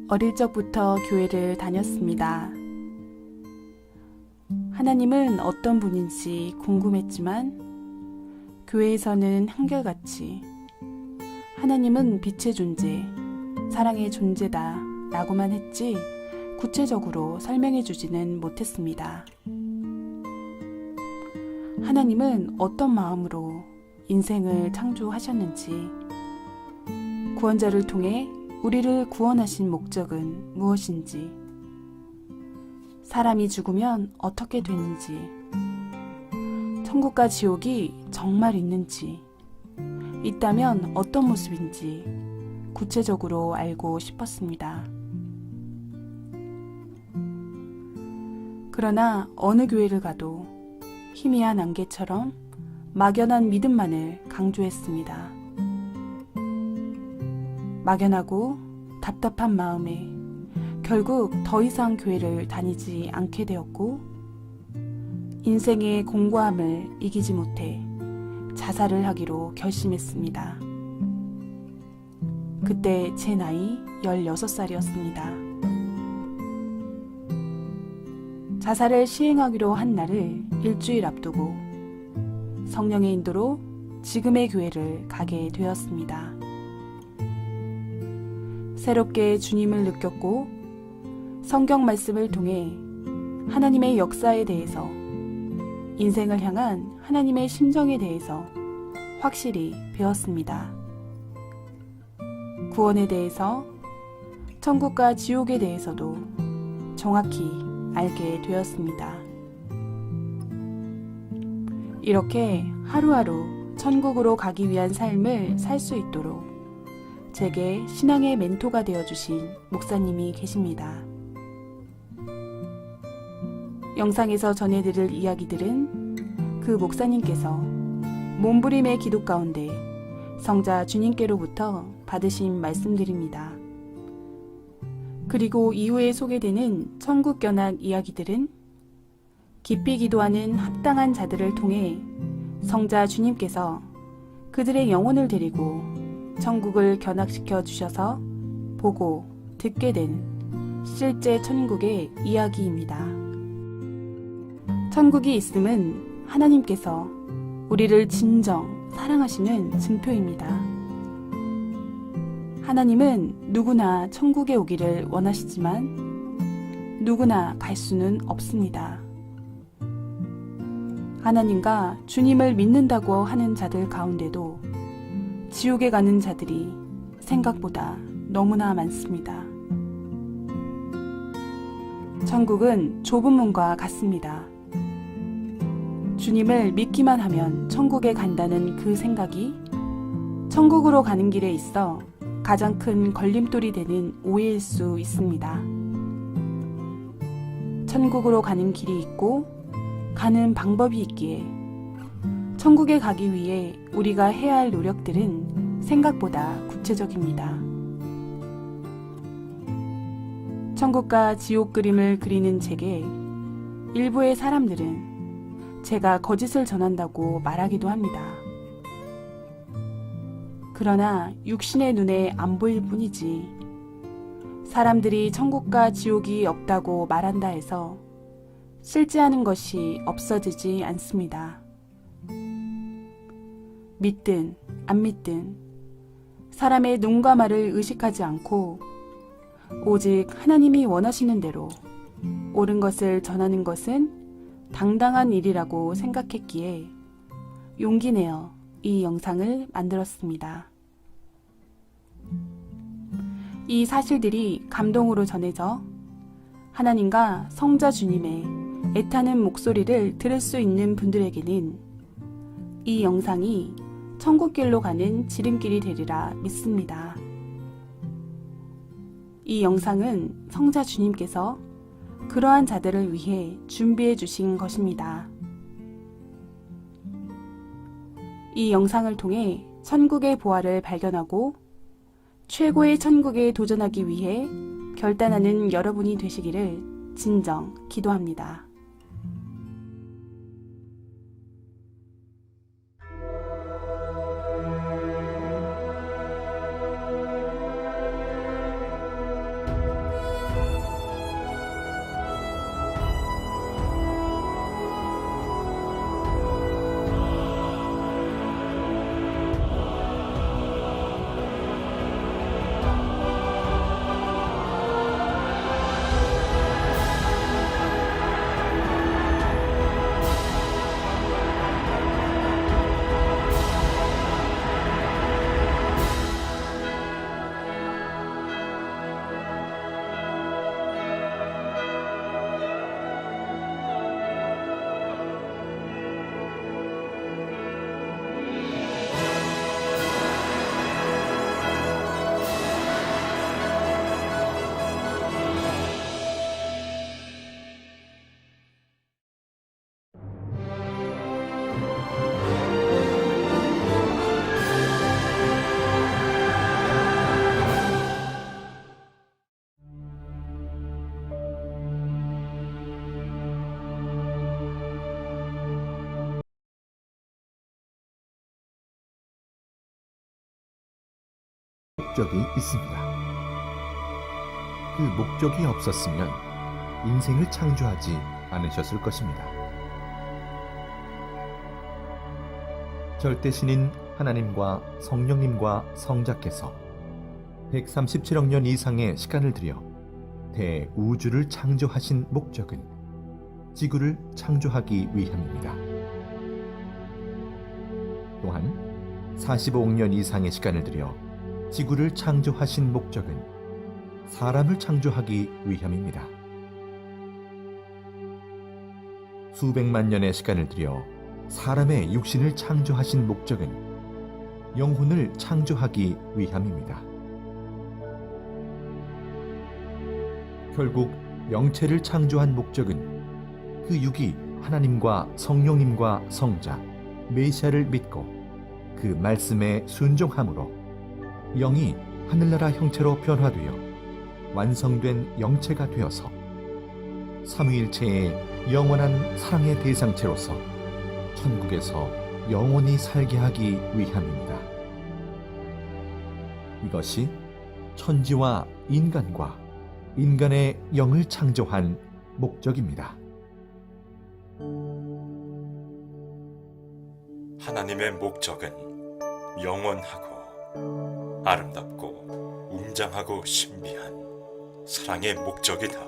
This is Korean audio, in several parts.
어릴 적부터 교회를 다녔습니다. 하나님은 어떤 분인지 궁금했지만 교회에서는 한결같이 하나님은 빛의 존재, 사랑의 존재다 라고만 했지 구체적으로 설명해 주지는 못했습니다. 하나님은 어떤 마음으로 인생을 창조하셨는지, 구원자를 통해 우리를 구원하신 목적은 무엇인지, 사람이 죽으면 어떻게 되는지, 천국과 지옥이 정말 있는지, 있다면 어떤 모습인지 구체적으로 알고 싶었습니다. 그러나 어느 교회를 가도 희미한 안개처럼 막연한 믿음만을 강조했습니다. 막연하고 답답한 마음에 결국 더 이상 교회를 다니지 않게 되었고, 인생의 공고함을 이기지 못해 자살을 하기로 결심했습니다. 그때 제 나이 16살이었습니다. 자살을 시행하기로 한 날을 일주일 앞두고 성령의 인도로 지금의 교회를 가게 되었습니다. 새롭게 주님을 느꼈고 성경 말씀을 통해 하나님의 역사에 대해서, 인생을 향한 하나님의 심정에 대해서 확실히 배웠습니다. 구원에 대해서, 천국과 지옥에 대해서도 정확히 알게 되었습니다. 이렇게 하루하루 천국으로 가기 위한 삶을 살 수 있도록 제게 신앙의 멘토가 되어주신 목사님이 계십니다. 영상에서 전해드릴 이야기들은 그 목사님께서 몸부림의 기도 가운데 성자 주님께로부터 받으신 말씀들입니다. 그리고 이후에 소개되는 천국견학 이야기들은 깊이 기도하는 합당한 자들을 통해 성자 주님께서 그들의 영혼을 데리고 천국을 견학시켜 주셔서 보고 듣게 된 실제 천국의 이야기입니다. 천국이 있음은 하나님께서 우리를 진정 사랑하시는 증표입니다. 하나님은 누구나 천국에 오기를 원하시지만 누구나 갈 수는 없습니다. 하나님과 주님을 믿는다고 하는 자들 가운데도 지옥에 가는 자들이 생각보다 너무나 많습니다. 천국은 좁은 문과 같습니다. 주님을 믿기만 하면 천국에 간다는 그 생각이 천국으로 가는 길에 있어 가장 큰 걸림돌이 되는 오해일 수 있습니다. 천국으로 가는 길이 있고 가는 방법이 있기에 천국에 가기 위해 우리가 해야 할 노력들은 생각보다 구체적입니다. 천국과 지옥 그림을 그리는 제게 일부의 사람들은 제가 거짓을 전한다고 말하기도 합니다. 그러나 육신의 눈에 안 보일 뿐이지, 사람들이 천국과 지옥이 없다고 말한다 해서 실제하는 것이 없어지지 않습니다. 믿든 안 믿든 사람의 눈과 말을 의식하지 않고 오직 하나님이 원하시는 대로 옳은 것을 전하는 것은 당당한 일이라고 생각했기에 용기 내어 이 영상을 만들었습니다. 이 사실들이 감동으로 전해져 하나님과 성자 주님의 애타는 목소리를 들을 수 있는 분들에게는 이 영상이 천국길로 가는 지름길이 되리라 믿습니다. 이 영상은 성자 주님께서 그러한 자들을 위해 준비해 주신 것입니다. 이 영상을 통해 천국의 보화를 발견하고 최고의 천국에 도전하기 위해 결단하는 여러분이 되시기를 진정 기도합니다. 목적이 있습니다. 그 목적이 없었으면 인생을 창조하지 않으셨을 것입니다. 절대신인 하나님과 성령님과 성자께서 137억 년 이상의 시간을 들여 대우주를 창조하신 목적은 지구를 창조하기 위함입니다. 또한 45억 년 이상의 시간을 들여 지구를 창조하신 목적은 사람을 창조하기 위함입니다. 수백만 년의 시간을 들여 사람의 육신을 창조하신 목적은 영혼을 창조하기 위함입니다. 결국 영체를 창조한 목적은 그 육이 하나님과 성령님과 성자, 메시아를 믿고 그 말씀에 순종함으로 영이 하늘나라 형체로 변화되어 완성된 영체가 되어서 삼위일체의 영원한 사랑의 대상체로서 천국에서 영원히 살게 하기 위함입니다. 이것이 천지와 인간과 인간의 영을 창조한 목적입니다. 하나님의 목적은 영원하고 아름답고 웅장하고 신비한 사랑의 목적이다.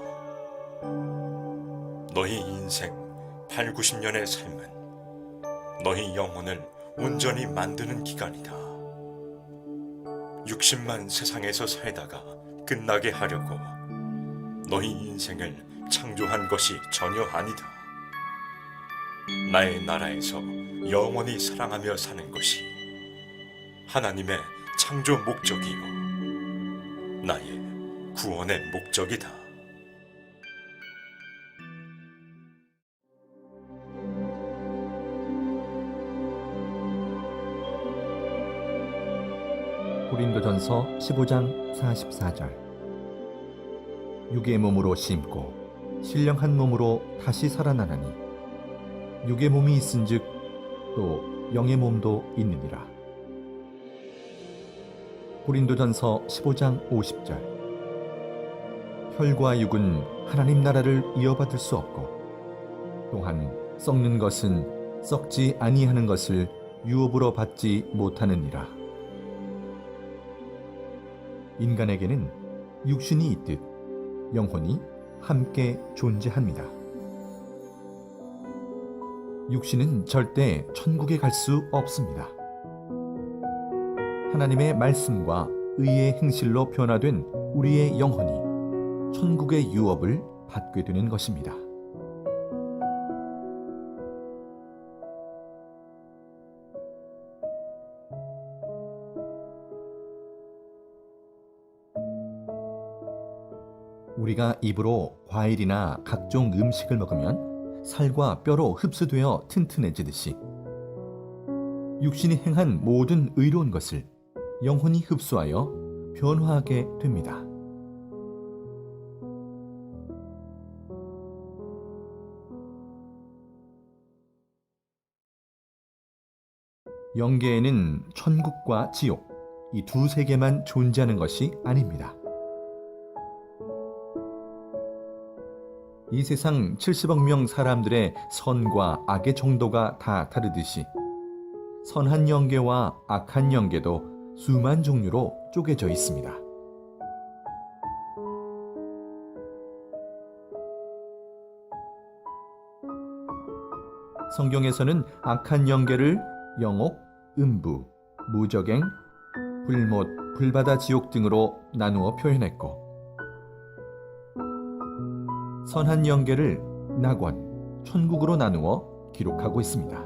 너희 인생 8, 90년의 삶은 너희 영혼을 온전히 만드는 기간이다. 60만 세상에서 살다가 끝나게 하려고 너희 인생을 창조한 것이 전혀 아니다. 나의 나라에서 영원히 사랑하며 사는 것이 하나님의 창조 목적이요 나의 구원의 목적이다. 고린도전서 15장 44절. 육의 몸으로 심고 신령한 몸으로 다시 살아나나니 육의 몸이 있은즉 또 영의 몸도 있느니라. 고린도전서 15장 50절. 혈과 육은 하나님 나라를 이어받을 수 없고 또한 썩는 것은 썩지 아니하는 것을 유업으로 받지 못하느니라. 인간에게는 육신이 있듯 영혼이 함께 존재합니다. 육신은 절대 천국에 갈 수 없습니다. 하나님의 말씀과 의의 행실로 변화된 우리의 영혼이 천국의 유업을 받게 되는 것입니다. 우리가 입으로 과일이나 각종 음식을 먹으면 살과 뼈로 흡수되어 튼튼해지듯이 육신이 행한 모든 의로운 것을 영혼이 흡수하여 변화하게 됩니다. 영계에는 천국과 지옥, 이 두 세계만 존재하는 것이 아닙니다. 이 세상 70억 명 사람들의 선과 악의 정도가 다 다르듯이 선한 영계와 악한 영계도 수만 종류로 쪼개져 있습니다. 성경에서는 악한 영계를 영옥, 음부, 무적행, 불못, 불바다 지옥 등으로 나누어 표현했고 선한 영계를 낙원, 천국으로 나누어 기록하고 있습니다.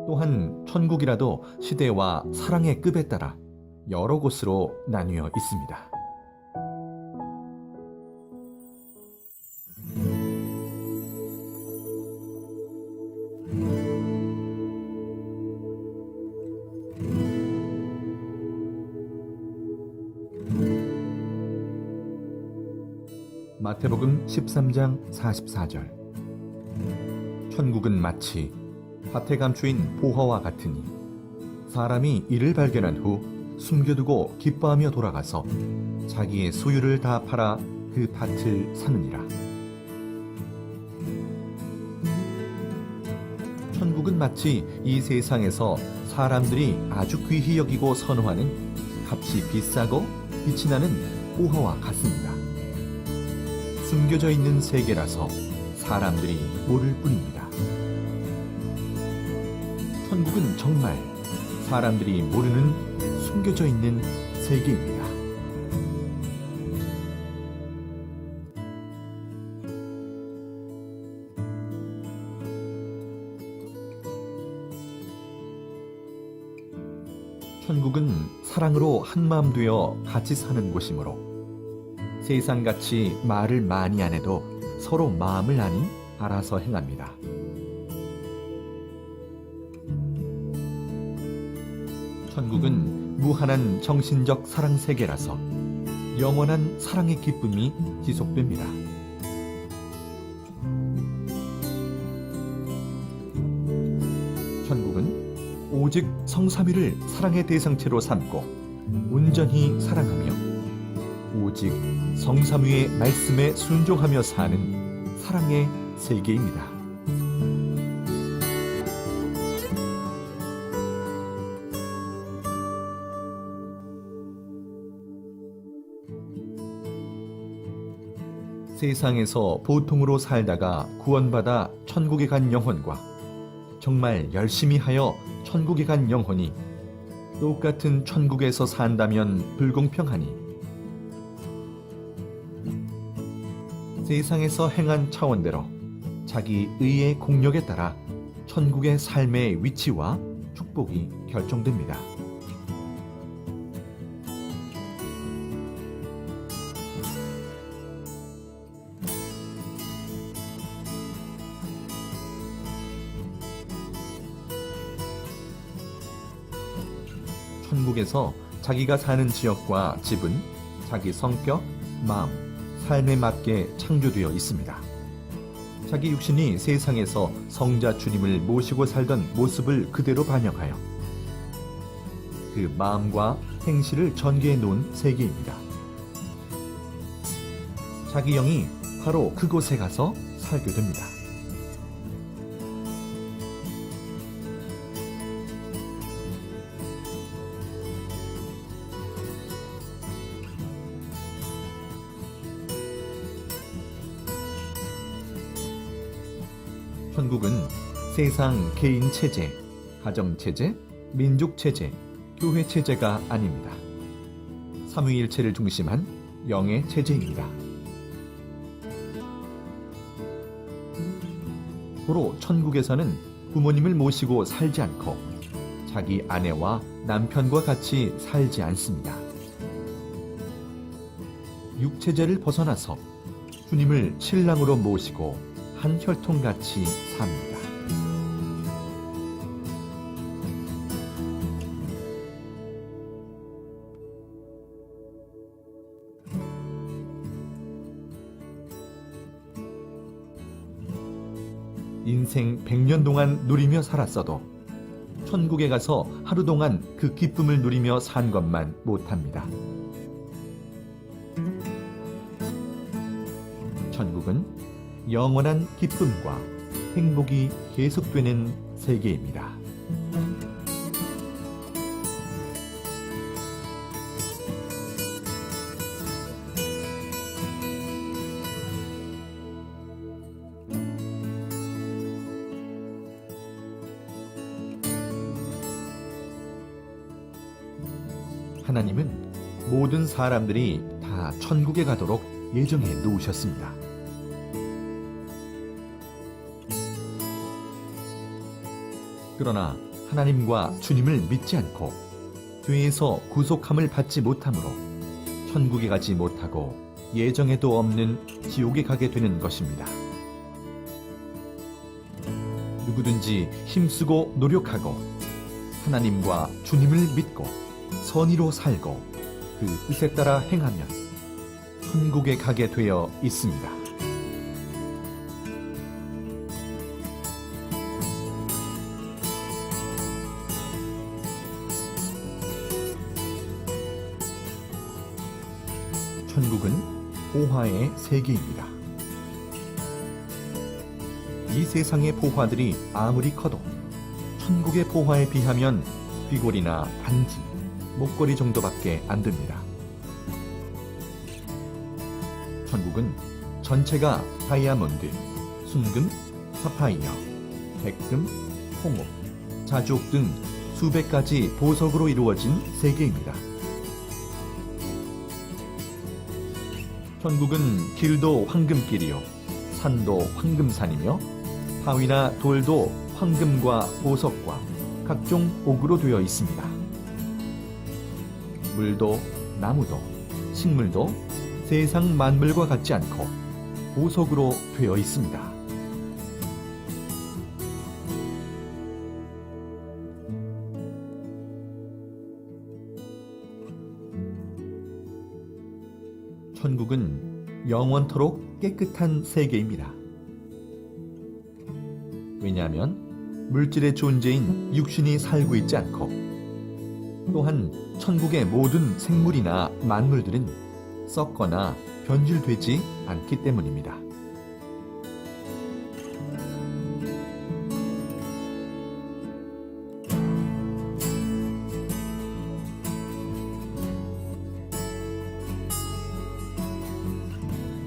또한 천국이라도 시대와 사랑의 급에 따라 여러 곳으로 나뉘어 있습니다. 마태복음 13장 44절. 천국은 마치 밭에 감추인 보화와 같으니 사람이 이를 발견한 후 숨겨두고 기뻐하며 돌아가서 자기의 소유를 다 팔아 그 밭을 사느니라. 천국은 마치 이 세상에서 사람들이 아주 귀히 여기고 선호하는 값이 비싸고 빛이 나는 보화와 같습니다. 숨겨져 있는 세계라서 사람들이 모를 뿐입니다. 천국은 정말 사람들이 모르는 숨겨져 있는 세계입니다. 천국은 사랑으로 한마음 되어 같이 사는 곳이므로 세상같이 말을 많이 안 해도 서로 마음을 아니 알아서 행합니다. 천국은 무한한 정신적 사랑 세계라서 영원한 사랑의 기쁨이 지속됩니다. 천국은 오직 성삼위를 사랑의 대상체로 삼고 온전히 사랑하며 오직 성삼위의 말씀에 순종하며 사는 사랑의 세계입니다. 세상에서 보통으로 살다가 구원받아 천국에 간 영혼과 정말 열심히 하여 천국에 간 영혼이 똑같은 천국에서 산다면 불공평하니 세상에서 행한 차원대로 자기 의의 공력에 따라 천국의 삶의 위치와 축복이 결정됩니다. 천국에서 자기가 사는 지역과 집은 자기 성격, 마음, 삶에 맞게 창조되어 있습니다. 자기 육신이 세상에서 성자 주님을 모시고 살던 모습을 그대로 반영하여 그 마음과 행실을 전개해 놓은 세계입니다. 자기 영이 바로 그곳에 가서 살게 됩니다. 천국은 세상 개인 체제, 가정 체제, 민족 체제, 교회 체제가 아닙니다. 삼위일체를 중심한 영의 체제입니다. 고로 천국에서는 부모님을 모시고 살지 않고 자기 아내와 남편과 같이 살지 않습니다. 육체제를 벗어나서 주님을 신랑으로 모시고 한 혈통같이 삽니다. 인생 100년 동안 누리며 살았어도 천국에 가서 하루 동안 그 기쁨을 누리며 산 것만 못합니다. 천국은 영원한 기쁨과 행복이 계속되는 세계입니다. 하나님은 모든 사람들이 다 천국에 가도록 예정해 놓으셨습니다. 그러나 하나님과 주님을 믿지 않고 죄에서 구속함을 받지 못하므로 천국에 가지 못하고 예정에도 없는 지옥에 가게 되는 것입니다. 누구든지 힘쓰고 노력하고 하나님과 주님을 믿고 선의로 살고 그 뜻에 따라 행하면 천국에 가게 되어 있습니다. 천국은 보화의 세계입니다. 이 세상의 보화들이 아무리 커도 천국의 보화에 비하면 귀걸이나 반지, 목걸이 정도밖에 안 됩니다. 천국은 전체가 다이아몬드, 순금, 사파이어, 백금, 홍옥, 자주옥 등 수백 가지 보석으로 이루어진 세계입니다. 천국은 길도 황금길이요, 산도 황금산이며 바위나 돌도 황금과 보석과 각종 옥으로 되어 있습니다. 물도 나무도 식물도 세상 만물과 같지 않고 보석으로 되어 있습니다. 천국은 영원토록 깨끗한 세계입니다. 왜냐하면 물질의 존재인 육신이 살고 있지 않고, 또한 천국의 모든 생물이나 만물들은 썩거나 변질되지 않기 때문입니다.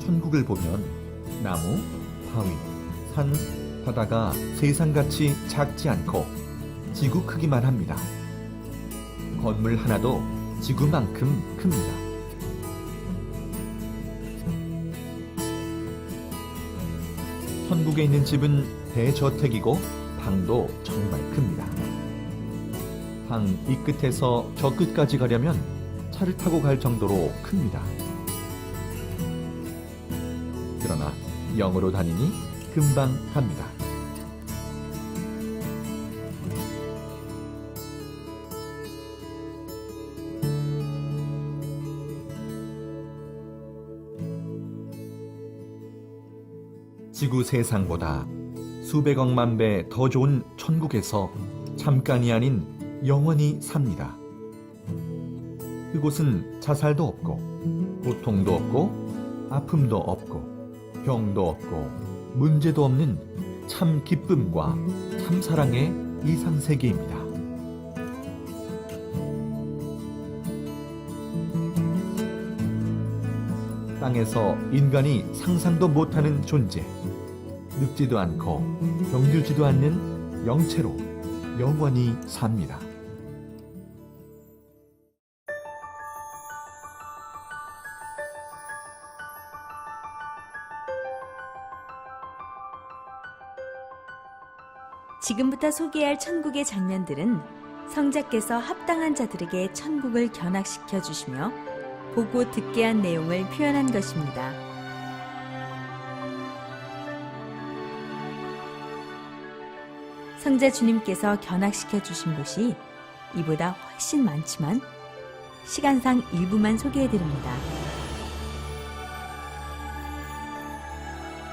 천국을 보면 나무, 바위, 산, 바다가 세상같이 작지 않고 지구 크기만 합니다. 건물 하나도 지구만큼 큽니다. 천국에 있는 집은 대저택이고 방도 정말 큽니다. 방 이 끝에서 저 끝까지 가려면 차를 타고 갈 정도로 큽니다. 그러나 영으로 다니니 금방 갑니다. 지구 세상보다 수백억만 배 더 좋은 천국에서 잠깐이 아닌 영원히 삽니다. 그곳은 자살도 없고 고통도 없고 아픔도 없고 병도 없고 문제도 없는 참 기쁨과 참 사랑의 이상세계입니다. 땅에서 인간이 상상도 못하는 존재, 늙지도 않고 병들지도 않는 영체로 영원히 삽니다. 지금부터 소개할 천국의 장면들은 성자께서 합당한 자들에게 천국을 견학시켜 주시며 보고 듣게 한 내용을 표현한 것입니다. 성자 주님께서 견학시켜 주신 곳이 이보다 훨씬 많지만 시간상 일부만 소개해 드립니다.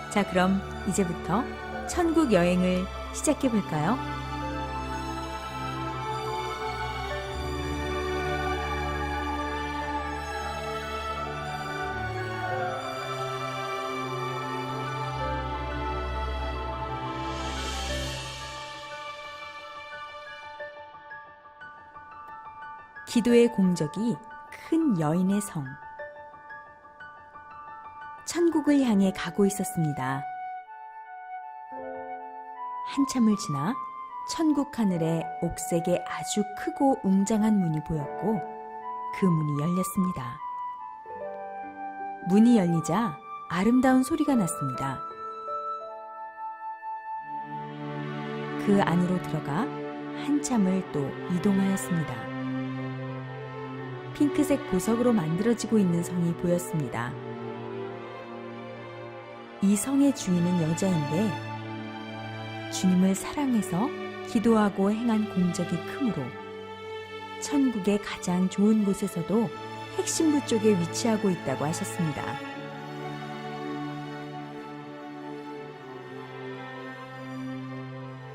자, 그럼 이제부터 천국 여행을 시작해 볼까요? 기도의 공적이 큰 여인의 성. 천국을 향해 가고 있었습니다. 한참을 지나 천국 하늘에 옥색의 아주 크고 웅장한 문이 보였고 그 문이 열렸습니다. 문이 열리자 아름다운 소리가 났습니다. 그 안으로 들어가 한참을 또 이동하였습니다. 핑크색 보석으로 만들어지고 있는 성이 보였습니다. 이 성의 주인은 여자인데 주님을 사랑해서 기도하고 행한 공적이 크므로 천국의 가장 좋은 곳에서도 핵심부 쪽에 위치하고 있다고 하셨습니다.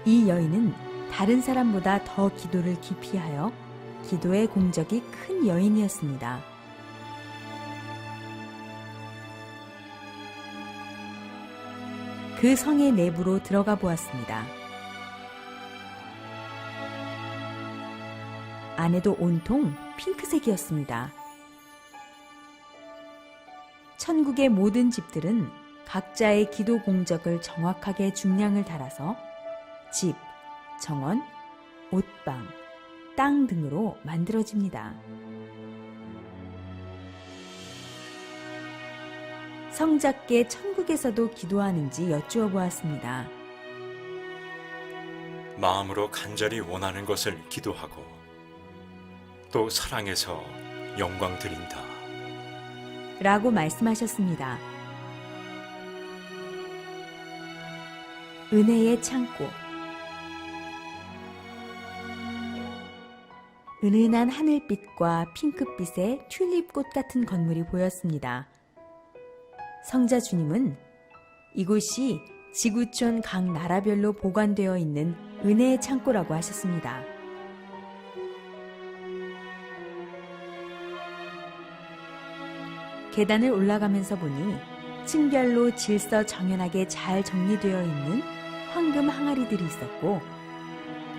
이 여인은 다른 사람보다 더 기도를 깊이 하여 기도의 공적이 큰 여인이었습니다. 그 성의 내부로 들어가 보았습니다. 안에도 온통 핑크색이었습니다. 천국의 모든 집들은 각자의 기도 공적을 정확하게 중량을 달아서 집, 정원, 옷방, 땅 등으로 만들어집니다. 성자께 천국에서도 기도하는지 여쭈어 보았습니다. 마음으로 간절히 원하는 것을 기도하고 또 사랑해서 영광 드린다. 라고 말씀하셨습니다. 은혜의 창고. 은은한 하늘빛과 핑크빛의 튤립꽃 같은 건물이 보였습니다. 성자 주님은 이곳이 지구촌 각 나라별로 보관되어 있는 은혜의 창고라고 하셨습니다. 계단을 올라가면서 보니 층별로 질서 정연하게 잘 정리되어 있는 황금 항아리들이 있었고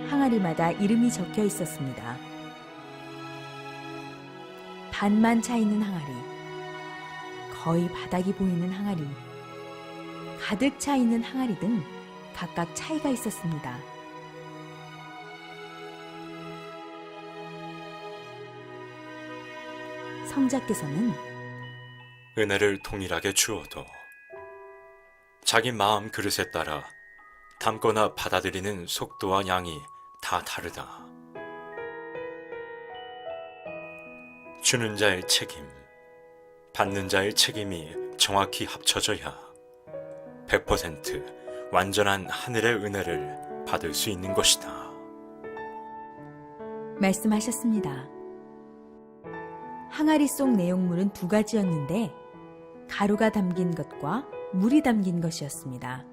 항아리마다 이름이 적혀 있었습니다. 반만 차 있는 항아리, 거의 바닥이 보이는 항아리, 가득 차 있는 항아리 등 각각 차이가 있었습니다. 성자께서는 은혜를 동일하게 주어도 자기 마음 그릇에 따라 담거나 받아들이는 속도와 양이 다 다르다. 주는 자의 책임, 받는 자의 책임이 정확히 합쳐져야 100% 완전한 하늘의 은혜를 받을 수 있는 것이다. 말씀하셨습니다. 항아리 속 내용물은 두 가지였는데 가루가 담긴 것과 물이 담긴 것이었습니다.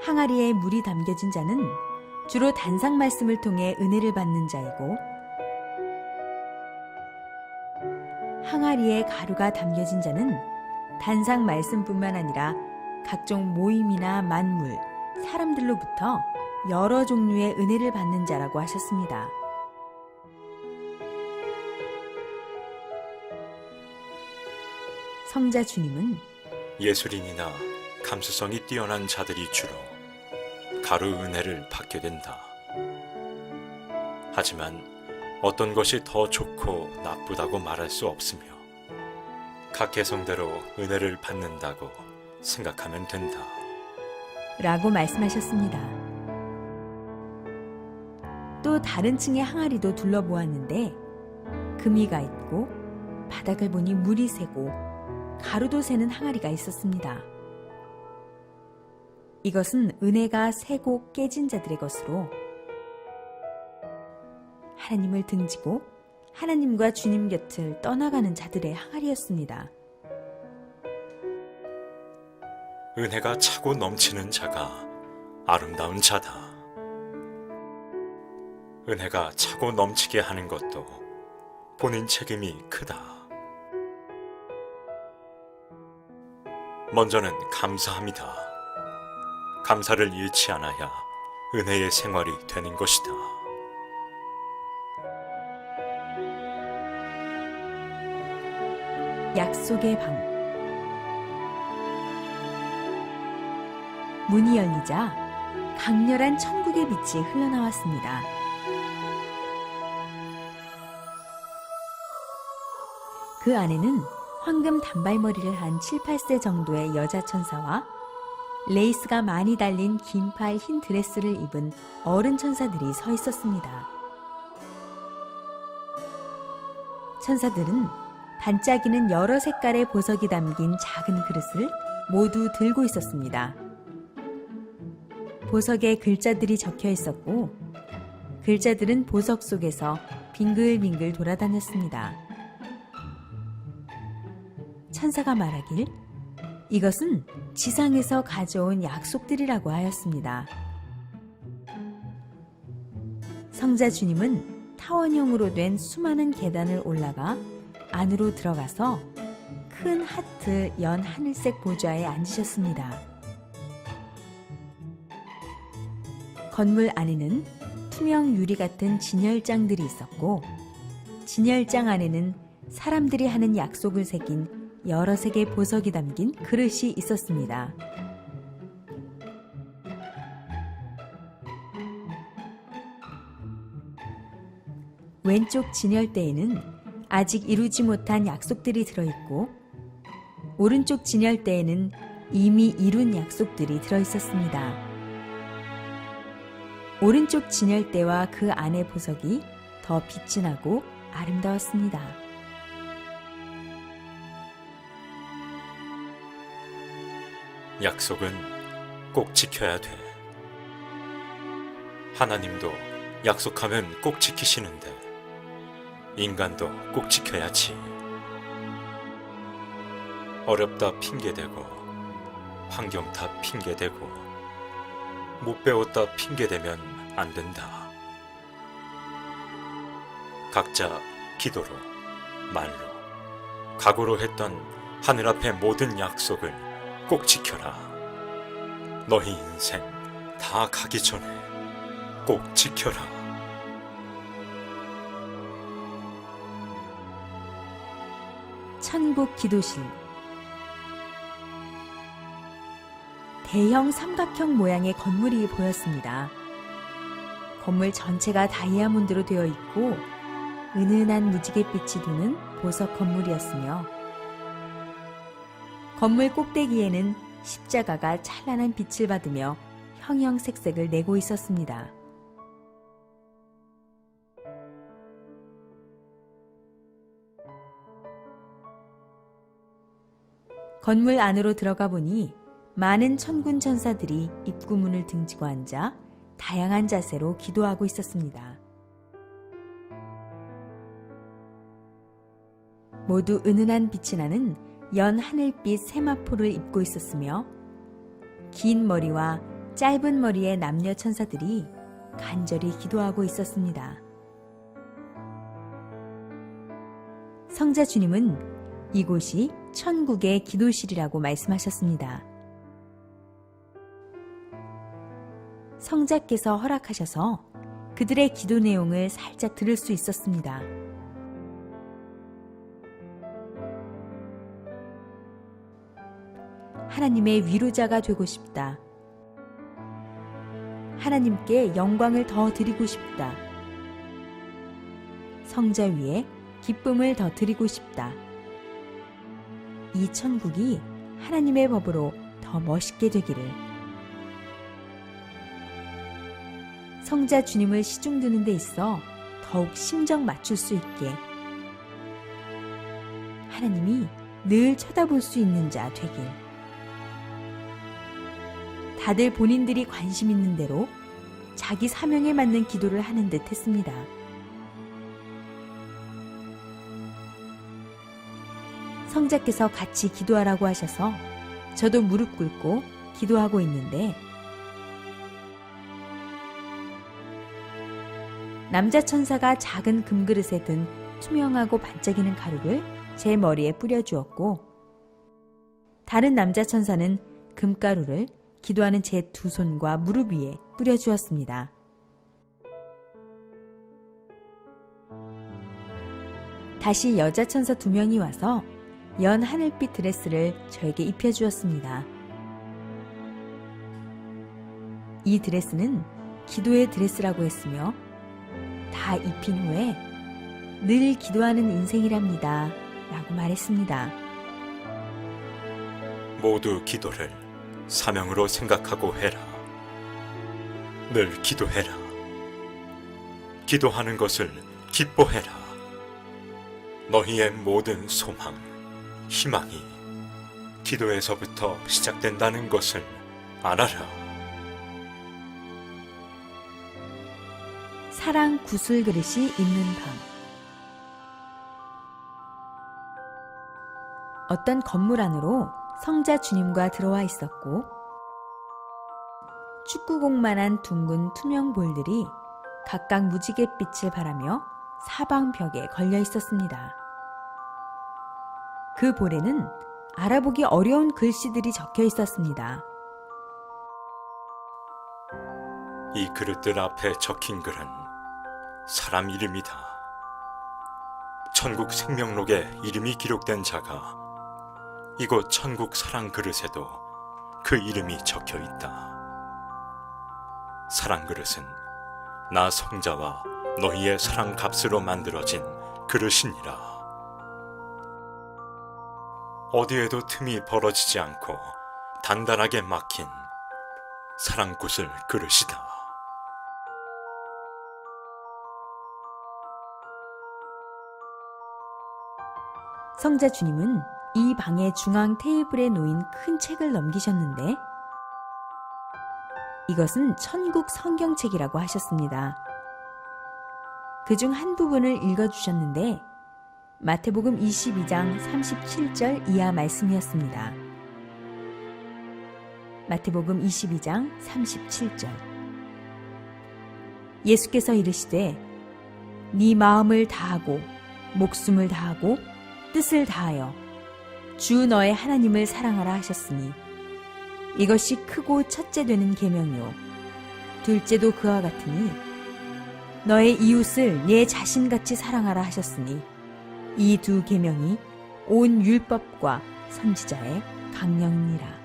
항아리에 물이 담겨진 자는 주로 단상 말씀을 통해 은혜를 받는 자이고 항아리에 가루가 담겨진 자는 단상 말씀뿐만 아니라 각종 모임이나 만물, 사람들로부터 여러 종류의 은혜를 받는 자라고 하셨습니다. 성자 주님은 예술인이나 감수성이 뛰어난 자들이 주로 가루 은혜를 받게 된다. 하지만 어떤 것이 더 좋고 나쁘다고 말할 수 없으며 각 개성대로 은혜를 받는다고 생각하면 된다. 라고 말씀하셨습니다. 또 다른 층의 항아리도 둘러보았는데 금이가 있고 바닥을 보니 물이 새고 가루도 새는 항아리가 있었습니다. 이것은 은혜가 새고 깨진 자들의 것으로 하나님을 등지고 하나님과 주님 곁을 떠나가는 자들의 항아리였습니다. 은혜가 차고 넘치는 자가 아름다운 자다. 은혜가 차고 넘치게 하는 것도 본인 책임이 크다. 먼저는 감사합니다. 감사를 잃지 않아야 은혜의 생활이 되는 것이다. 약속의 방. 문이 열리자 강렬한 천국의 빛이 흘러나왔습니다. 그 안에는 황금 단발머리를 한 7, 8세 정도의 여자 천사와 레이스가 많이 달린 긴팔 흰 드레스를 입은 어른 천사들이 서 있었습니다. 천사들은 반짝이는 여러 색깔의 보석이 담긴 작은 그릇을 모두 들고 있었습니다. 보석에 글자들이 적혀 있었고 글자들은 보석 속에서 빙글빙글 돌아다녔습니다. 천사가 말하길 이것은 지상에서 가져온 약속들이라고 하였습니다. 성자 주님은 타원형으로 된 수많은 계단을 올라가 안으로 들어가서 큰 하트 연 하늘색 보좌에 앉으셨습니다. 건물 안에는 투명 유리 같은 진열장들이 있었고, 진열장 안에는 사람들이 하는 약속을 새긴 여러 색의 보석이 담긴 그릇이 있었습니다. 왼쪽 진열대에는 아직 이루지 못한 약속들이 들어있고, 오른쪽 진열대에는 이미 이룬 약속들이 들어있었습니다. 오른쪽 진열대와 그 안의 보석이 더 빛이 나고 아름다웠습니다. 약속은 꼭 지켜야 돼. 하나님도 약속하면 꼭 지키시는데 인간도 꼭 지켜야지. 어렵다 핑계대고 환경 다 핑계대고 못 배웠다 핑계대면 안 된다. 각자 기도로, 말로, 각오로 했던 하늘 앞의 모든 약속을 꼭 지켜라. 너희 인생 다 가기 전에 꼭 지켜라. 천국 기도실. 대형 삼각형 모양의 건물이 보였습니다. 건물 전체가 다이아몬드로 되어 있고 은은한 무지갯빛이 도는 보석 건물이었으며, 건물 꼭대기에는 십자가가 찬란한 빛을 받으며 형형색색을 내고 있었습니다. 건물 안으로 들어가 보니 많은 천군 천사들이 입구문을 등지고 앉아 다양한 자세로 기도하고 있었습니다. 모두 은은한 빛이 나는 연 하늘빛 세마포를 입고 있었으며, 긴 머리와 짧은 머리의 남녀 천사들이 간절히 기도하고 있었습니다. 성자 주님은 이곳이 천국의 기도실이라고 말씀하셨습니다. 성자께서 허락하셔서 그들의 기도 내용을 살짝 들을 수 있었습니다. 하나님의 위로자가 되고 싶다. 하나님께 영광을 더 드리고 싶다. 성자 위에 기쁨을 더 드리고 싶다. 이 천국이 하나님의 법으로 더 멋있게 되기를. 성자 주님을 시중드는 데 있어 더욱 심정 맞출 수 있게, 하나님이 늘 쳐다볼 수 있는 자 되길. 다들 본인들이 관심 있는 대로 자기 사명에 맞는 기도를 하는 듯 했습니다. 성자께서 같이 기도하라고 하셔서 저도 무릎 꿇고 기도하고 있는데, 남자 천사가 작은 금그릇에 든 투명하고 반짝이는 가루를 제 머리에 뿌려주었고, 다른 남자 천사는 금가루를 기도하는 제 두 손과 무릎 위에 뿌려주었습니다. 다시 여자 천사 2명이 와서 연 하늘빛 드레스를 저에게 입혀주었습니다. 이 드레스는 기도의 드레스라고 했으며, 다 입힌 후에 늘 기도하는 인생이랍니다 라고 말했습니다. 모두 기도를 사명으로 생각하고 해라. 늘 기도해라. 기도하는 것을 기뻐해라. 너희의 모든 소망, 희망이 기도에서부터 시작된다는 것을 알아라. 사랑 구슬 그릇이 있는 방. 어떤 건물 안으로 성자 주님과 들어와 있었고, 축구공만한 둥근 투명 볼들이 각각 무지갯빛을 발하며 사방벽에 걸려 있었습니다. 그 볼에는 알아보기 어려운 글씨들이 적혀 있었습니다. 이 그릇들 앞에 적힌 글은 사람 이름이다. 천국 생명록에 이름이 기록된 자가 이곳 천국 사랑 그릇에도 그 이름이 적혀 있다. 사랑 그릇은 나 성자와 너희의 사랑 값으로 만들어진 그릇이니라. 어디에도 틈이 벌어지지 않고 단단하게 막힌 사랑구슬 그릇이다. 성자 주님은 이 방의 중앙 테이블에 놓인 큰 책을 넘기셨는데 이것은 천국 성경책이라고 하셨습니다. 그중 한 부분을 읽어주셨는데 마태복음 22장 37절 이하 말씀이었습니다. 마태복음 22장 37절. 예수께서 이르시되 네 마음을 다하고 목숨을 다하고 뜻을 다하여 주 너의 하나님을 사랑하라 하셨으니 이것이 크고 첫째 되는 계명이요 둘째도 그와 같으니 너의 이웃을 네 자신같이 사랑하라 하셨으니 이 두 계명이 온 율법과 선지자의 강령이니라.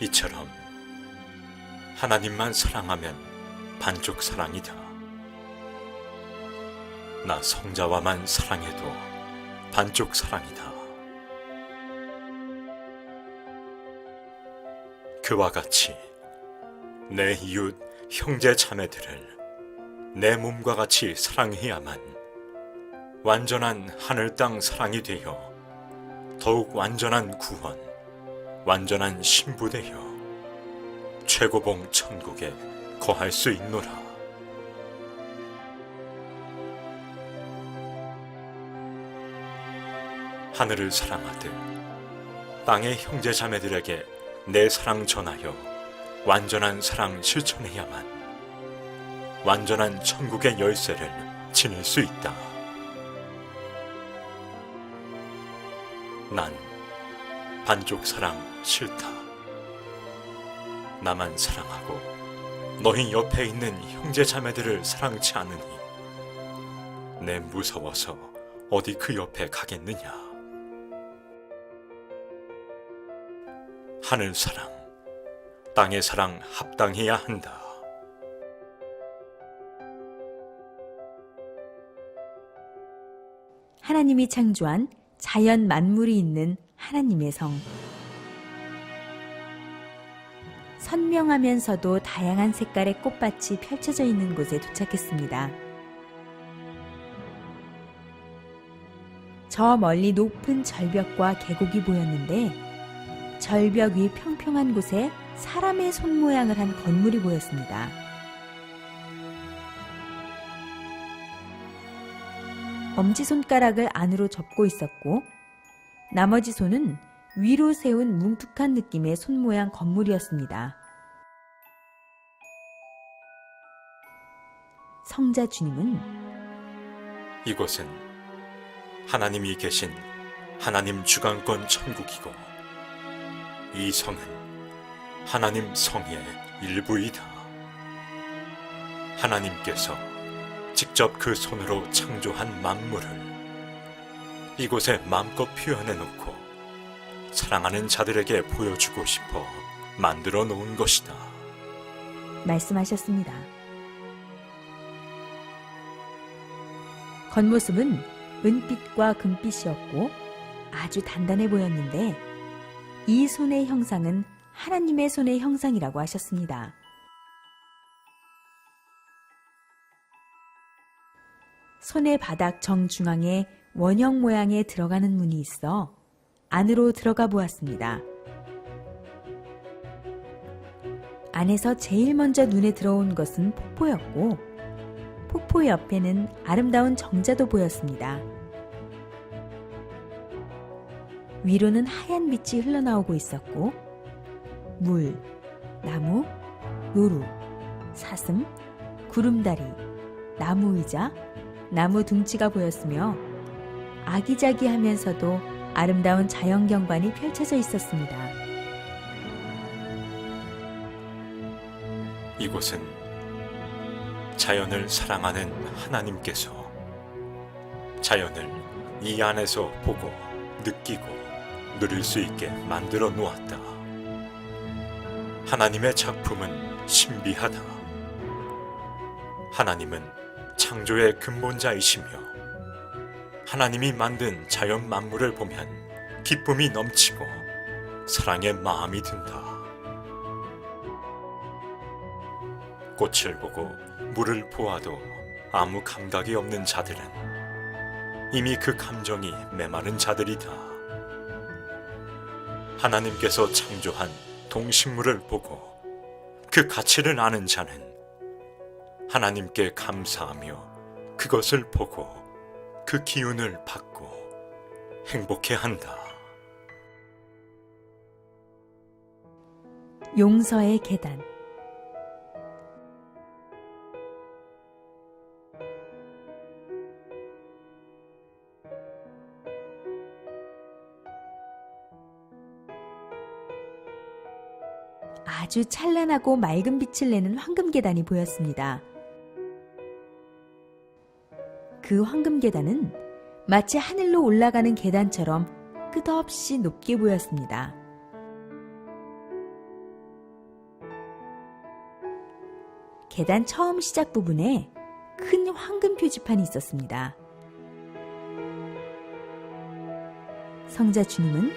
이처럼 하나님만 사랑하면 반쪽 사랑이다. 나 성자와만 사랑해도 반쪽 사랑이다. 그와 같이 내 이웃 형제 자매들을 내 몸과 같이 사랑해야만 완전한 하늘 땅 사랑이 되어 더욱 완전한 구원, 완전한 신부되어 최고봉 천국에 거할 수 있노라. 하늘을 사랑하듯 땅의 형제 자매들에게 내 사랑 전하여 완전한 사랑 실천해야만 완전한 천국의 열쇠를 지닐 수 있다. 난 반쪽 사랑 싫다. 나만 사랑하고 너희 옆에 있는 형제 자매들을 사랑치 않으니 내 무서워서 어디 그 옆에 가겠느냐. 하늘 사랑, 땅의 사랑 합당해야 한다. 하나님이 창조한 자연 만물이 있는 하나님의 성. 선명하면서도 다양한 색깔의 꽃밭이 펼쳐져 있는 곳에 도착했습니다. 저 멀리 높은 절벽과 계곡이 보였는데 절벽 위 평평한 곳에 사람의 손 모양을 한 건물이 보였습니다. 엄지손가락을 안으로 접고 있었고 나머지 손은 위로 세운 뭉툭한 느낌의 손 모양 건물이었습니다. 성자 주님은 이곳은 하나님이 계신 하나님 주관권 천국이고 이 성은 하나님 성의 일부이다. 하나님께서 직접 그 손으로 창조한 만물을 이곳에 마음껏 표현해 놓고 사랑하는 자들에게 보여주고 싶어 만들어 놓은 것이다. 말씀하셨습니다. 겉모습은 은빛과 금빛이었고 아주 단단해 보였는데 이 손의 형상은 하나님의 손의 형상이라고 하셨습니다. 손의 바닥 정중앙에 원형 모양의 들어가는 문이 있어 안으로 들어가 보았습니다. 안에서 제일 먼저 눈에 들어온 것은 폭포였고 폭포 옆에는 아름다운 정자도 보였습니다. 위로는 하얀 빛이 흘러나오고 있었고 물, 나무, 노루, 사슴, 구름다리, 나무 의자, 나무 둥지가 보였으며 아기자기하면서도 아름다운 자연 경관이 펼쳐져 있었습니다. 이곳은 자연을 사랑하는 하나님께서 자연을 이 안에서 보고 느끼고 누릴 수 있게 만들어 놓았다. 하나님의 작품은 신비하다. 하나님은 창조의 근본자이시며 하나님이 만든 자연 만물을 보면 기쁨이 넘치고 사랑의 마음이 든다. 꽃을 보고 물을 보아도 아무 감각이 없는 자들은 이미 그 감정이 메마른 자들이다. 하나님께서 창조한 동식물을 보고 그 가치를 아는 자는 하나님께 감사하며 그것을 보고 그 기운을 받고 행복해한다. 용서의 계단. 아주 찬란하고 맑은 빛을 내는 황금 계단이 보였습니다. 그 황금 계단은 마치 하늘로 올라가는 계단처럼 끝없이 높게 보였습니다. 계단 처음 시작 부분에 큰 황금 표지판이 있었습니다. 성자 주님은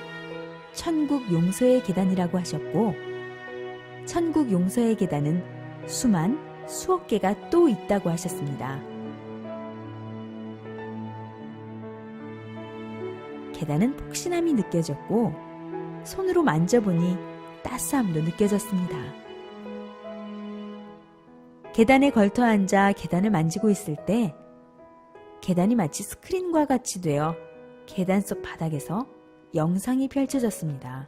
천국 용서의 계단이라고 하셨고, 천국 용서의 계단은 수억 개가 또 있다고 하셨습니다. 계단은 폭신함이 느껴졌고 손으로 만져보니 따스함도 느껴졌습니다. 계단에 걸터 앉아 계단을 만지고 있을 때 계단이 마치 스크린과 같이 되어 계단 속 바닥에서 영상이 펼쳐졌습니다.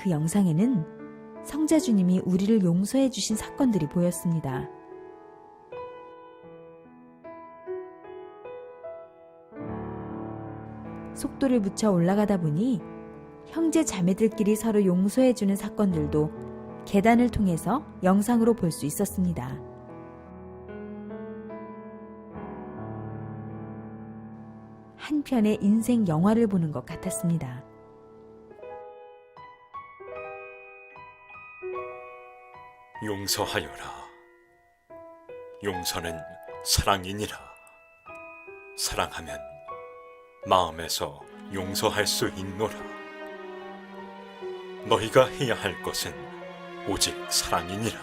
그 영상에는 성자 주님이 우리를 용서해 주신 사건들이 보였습니다. 속도를 붙여 올라가다 보니 형제 자매들끼리 서로 용서해 주는 사건들도 계단을 통해서 영상으로 볼 수 있었습니다. 한 편의 인생 영화를 보는 것 같았습니다. 용서하여라. 용서는 사랑이니라. 사랑하면 마음에서 용서할 수 있노라. 너희가 해야 할 것은 오직 사랑이니라.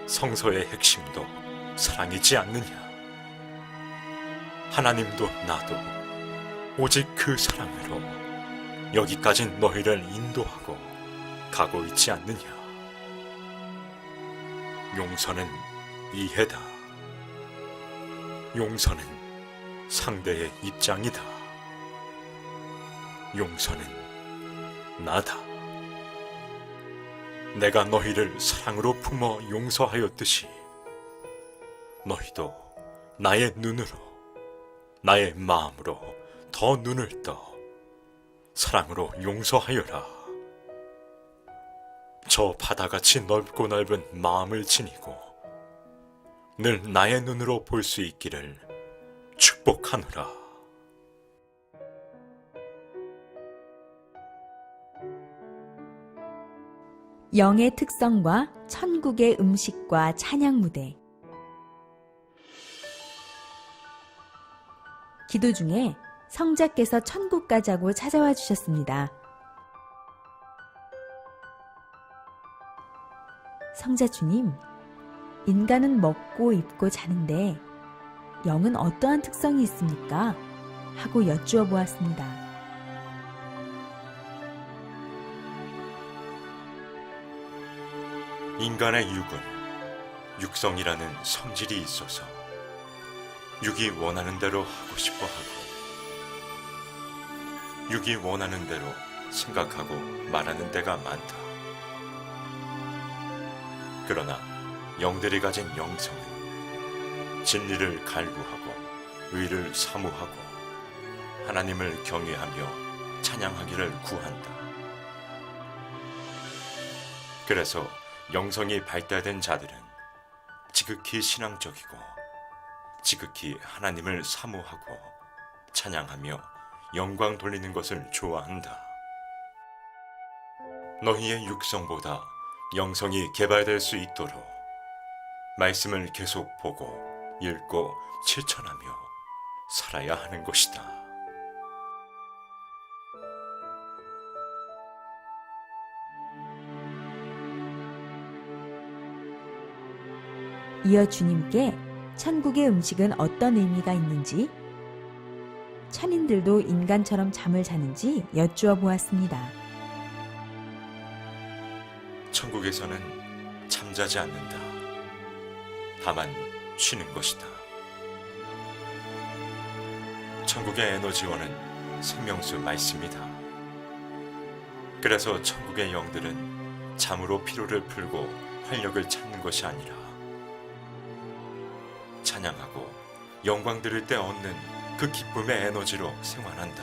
성서의 핵심도 사랑이지 않느냐. 하나님도 나도 오직 그 사랑으로 여기까지 너희를 인도하고 가고 있지 않느냐. 용서는 이해다. 용서는 상대의 입장이다. 용서는 나다. 내가 너희를 사랑으로 품어 용서하였듯이 너희도 나의 눈으로, 나의 마음으로 더 눈을 떠 사랑으로 용서하여라. 저 바다같이 넓고 넓은 마음을 지니고 늘 나의 눈으로 볼 수 있기를 축복하노라. 영의 특성과 천국의 음식과 찬양 무대. 기도 중에 성자께서 천국 가자고 찾아와 주셨습니다. 성자 주님, 인간은 먹고 입고 자는데 영은 어떠한 특성이 있습니까? 하고 여쭈어 보았습니다. 인간의 육은 육성이라는 성질이 있어서 육이 원하는 대로 하고 싶어 하고 육이 원하는 대로 생각하고 말하는 데가 많다. 그러나 영들이 가진 영성은 진리를 갈구하고 의를 사모하고 하나님을 경외하며 찬양하기를 구한다. 그래서 영성이 발달된 자들은 지극히 신앙적이고 지극히 하나님을 사모하고 찬양하며 영광 돌리는 것을 좋아한다. 너희의 육성보다 영성이 개발될 수 있도록 말씀을 계속 보고 읽고 실천하며 살아야 하는 것이다. 이어 주님께 천국의 음식은 어떤 의미가 있는지, 천인들도 인간처럼 잠을 자는지 여쭈어 보았습니다. 천국에서는 잠자지 않는다. 다만 쉬는 것이다. 천국의 에너지원은 생명수 말씀이다. 그래서 천국의 영들은 잠으로 피로를 풀고 활력을 찾는 것이 아니라 찬양하고 영광 들을 때 얻는 그 기쁨의 에너지로 생활한다.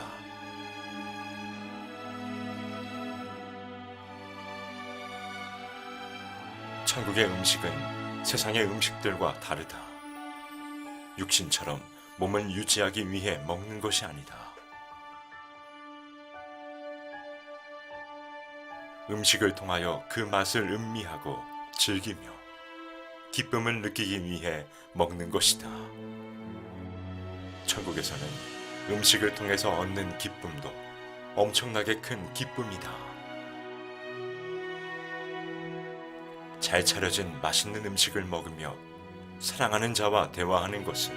천국의 음식은 세상의 음식들과 다르다. 육신처럼 몸을 유지하기 위해 먹는 것이 아니다. 음식을 통하여 그 맛을 음미하고 즐기며 기쁨을 느끼기 위해 먹는 것이다. 천국에서는 음식을 통해서 얻는 기쁨도 엄청나게 큰 기쁨이다. 잘 차려진 맛있는 음식을 먹으며 사랑하는 자와 대화하는 것은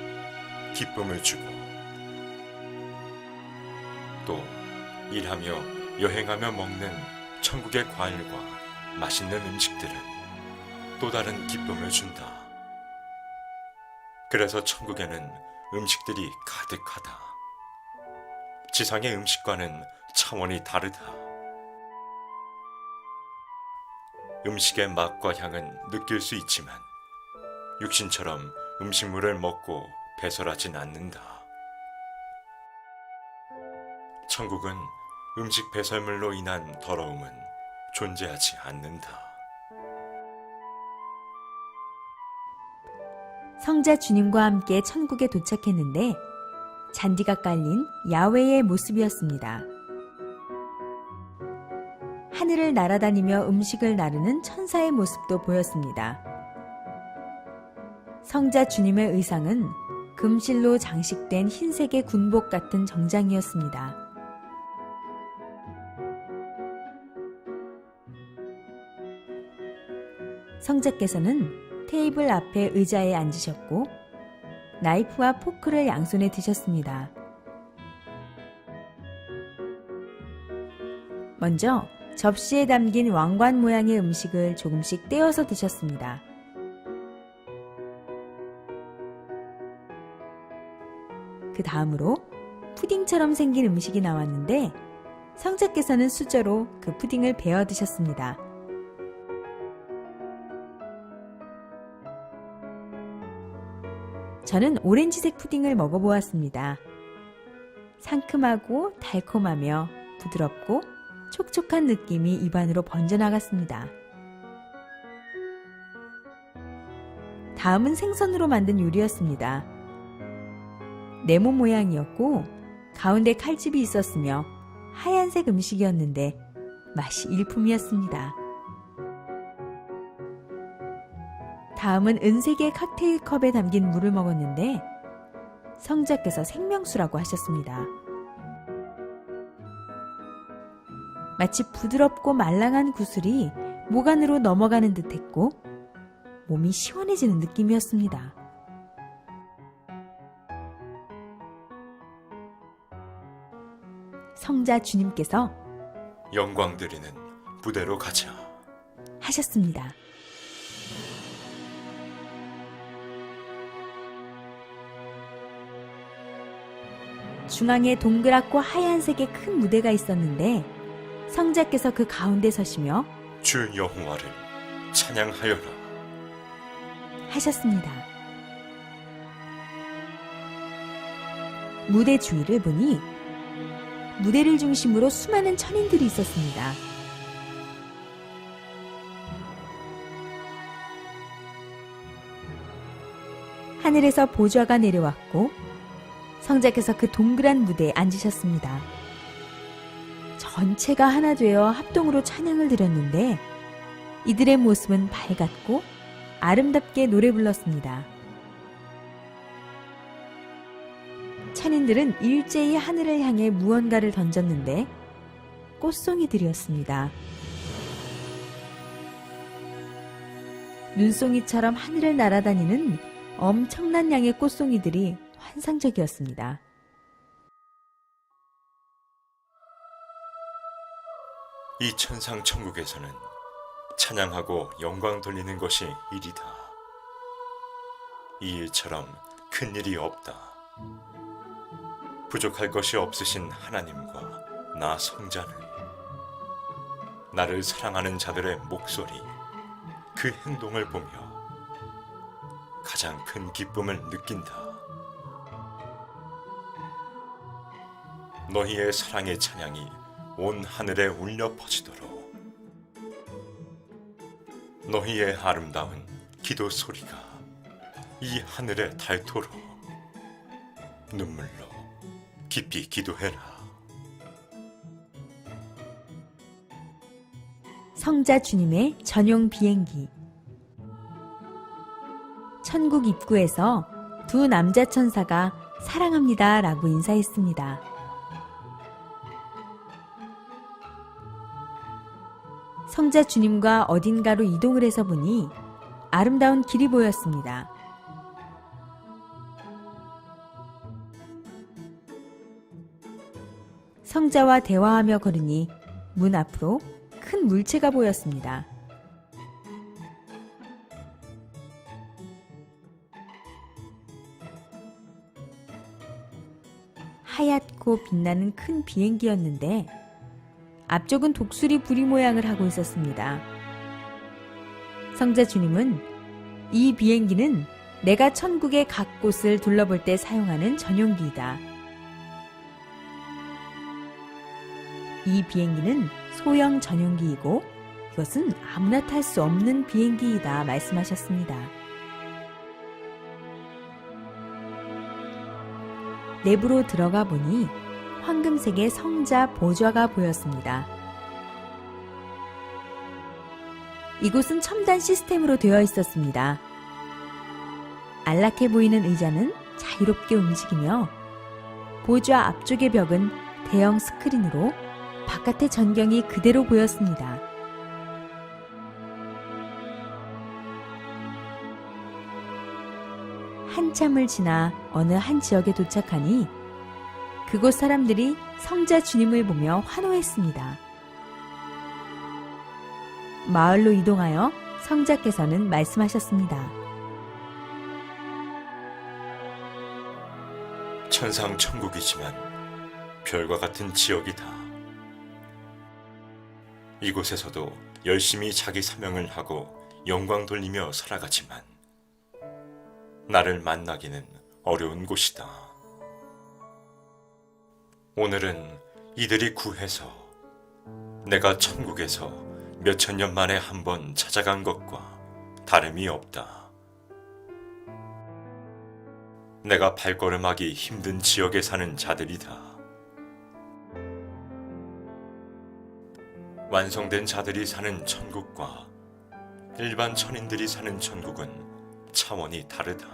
기쁨을 주고, 또 일하며 여행하며 먹는 천국의 과일과 맛있는 음식들은 또 다른 기쁨을 준다. 그래서 천국에는 음식들이 가득하다. 지상의 음식과는 차원이 다르다. 음식의 맛과 향은 느낄 수 있지만 육신처럼 음식물을 먹고 배설하진 않는다. 천국은 음식 배설물로 인한 더러움은 존재하지 않는다. 성자 주님과 함께 천국에 도착했는데 잔디가 깔린 야외의 모습이었습니다. 하늘을 날아다니며 음식을 나르는 천사의 모습도 보였습니다. 성자 주님의 의상은 금실로 장식된 흰색의 군복 같은 정장이었습니다. 성자께서는 테이블 앞에 의자에 앉으셨고 나이프와 포크를 양손에 드셨습니다. 먼저 접시에 담긴 왕관 모양의 음식을 조금씩 떼어서 드셨습니다. 그 다음으로 푸딩처럼 생긴 음식이 나왔는데 성자께서는 수저로 그 푸딩을 베어 드셨습니다. 저는 오렌지색 푸딩을 먹어보았습니다. 상큼하고 달콤하며 부드럽고 촉촉한 느낌이 입안으로 번져나갔습니다. 다음은 생선으로 만든 요리였습니다. 네모 모양이었고 가운데 칼집이 있었으며 하얀색 음식이었는데 맛이 일품이었습니다. 다음은 은색의 칵테일 컵에 담긴 물을 먹었는데 성자께서 생명수라고 하셨습니다. 마치 부드럽고 말랑한 구슬이 목 안으로 넘어가는 듯했고 몸이 시원해지는 느낌이었습니다. 성자 주님께서 영광 드리는 부대로 가자 하셨습니다. 중앙에 동그랗고 하얀색의 큰 무대가 있었는데 성자께서 그 가운데 서시며 주 여호와를 찬양하여라. 하셨습니다. 무대 주위를 보니 무대를 중심으로 수많은 천인들이 있었습니다. 하늘에서 보좌가 내려왔고 성자께서 그 동그란 무대에 앉으셨습니다. 전체가 하나 되어 합동으로 찬양을 드렸는데 이들의 모습은 밝았고 아름답게 노래 불렀습니다. 천인들은 일제히 하늘을 향해 무언가를 던졌는데 꽃송이들이었습니다. 눈송이처럼 하늘을 날아다니는 엄청난 양의 꽃송이들이 환상적이었습니다. 이 천상 천국에서는 찬양하고 영광 돌리는 것이 일이다. 이 일처럼 큰 일이 없다. 부족할 것이 없으신 하나님과 나 성자는 나를 사랑하는 자들의 목소리, 그 행동을 보며 가장 큰 기쁨을 느낀다. 너희의 사랑의 찬양이 온 하늘에 울려 퍼지도록 너희의 아름다운 기도 소리가 이 하늘에 닳도록 눈물로 깊이 기도해라. 성자 주님의 전용 비행기. 천국 입구에서 두 남자 천사가 사랑합니다 라고 인사했습니다. 성자 주님과 어딘가로 이동을 해서 보니 아름다운 길이 보였습니다. 성자와 대화하며 걸으니 문 앞으로 큰 물체가 보였습니다. 하얗고 빛나는 큰 비행기였는데 앞쪽은 독수리 부리 모양을 하고 있었습니다. 성자 주님은 이 비행기는 내가 천국의 각 곳을 둘러볼 때 사용하는 전용기이다. 이 비행기는 소형 전용기이고 이것은 아무나 탈 수 없는 비행기이다 말씀하셨습니다. 내부로 들어가 보니 황금색의 성자 보좌가 보였습니다. 이곳은 첨단 시스템으로 되어 있었습니다. 안락해 보이는 의자는 자유롭게 움직이며 보좌 앞쪽의 벽은 대형 스크린으로 바깥의 전경이 그대로 보였습니다. 한참을 지나 어느 한 지역에 도착하니 그곳 사람들이 성자 주님을 보며 환호했습니다. 마을로 이동하여 성자께서는 말씀하셨습니다. 천상 천국이지만 별과 같은 지역이다. 이곳에서도 열심히 자기 사명을 하고 영광 돌리며 살아가지만 나를 만나기는 어려운 곳이다. 오늘은 이들이 구해서 내가 천국에서 몇천 년 만에 한 번 찾아간 것과 다름이 없다. 내가 발걸음하기 힘든 지역에 사는 자들이다. 완성된 자들이 사는 천국과 일반 천인들이 사는 천국은 차원이 다르다.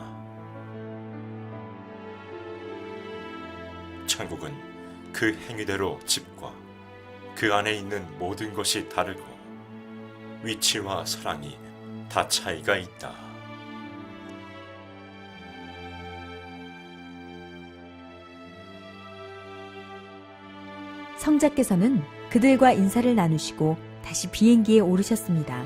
천국은 그 행위대로 집과 그 안에 있는 모든 것이 다르고 위치와 사랑이 다 차이가 있다. 성자께서는 그들과 인사를 나누시고 다시 비행기에 오르셨습니다.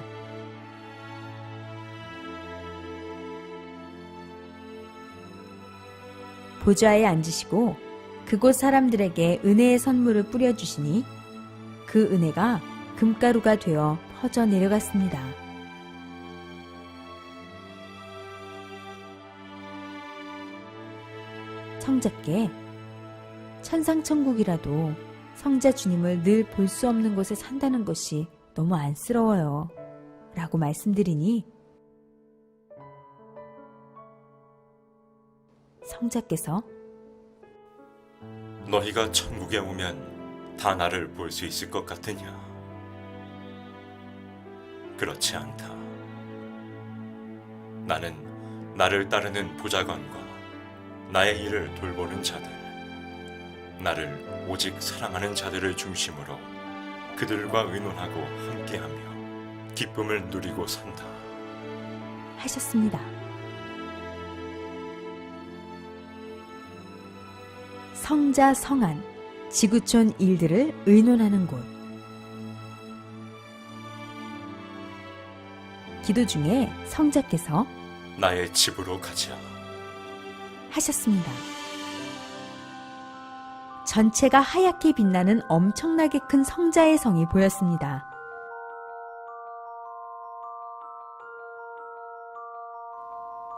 보좌에 앉으시고 그곳 사람들에게 은혜의 선물을 뿌려주시니 그 은혜가 금가루가 되어 퍼져 내려갔습니다. 성자께 천상천국이라도 성자 주님을 늘 볼 수 없는 곳에 산다는 것이 너무 안쓰러워요. 라고 말씀드리니 성자께서 너희가 천국에 오면 다 나를 볼 수 있을 것 같으냐? 그렇지 않다. 나는 나를 따르는 보좌관과 나의 일을 돌보는 자들, 나를 오직 사랑하는 자들을 중심으로 그들과 의논하고 함께하며 기쁨을 누리고 산다. 하셨습니다. 성자 성안, 지구촌 일들을 의논하는 곳. 기도 중에 성자께서 나의 집으로 가자. 하셨습니다. 전체가 하얗게 빛나는 엄청나게 큰 성자의 성이 보였습니다.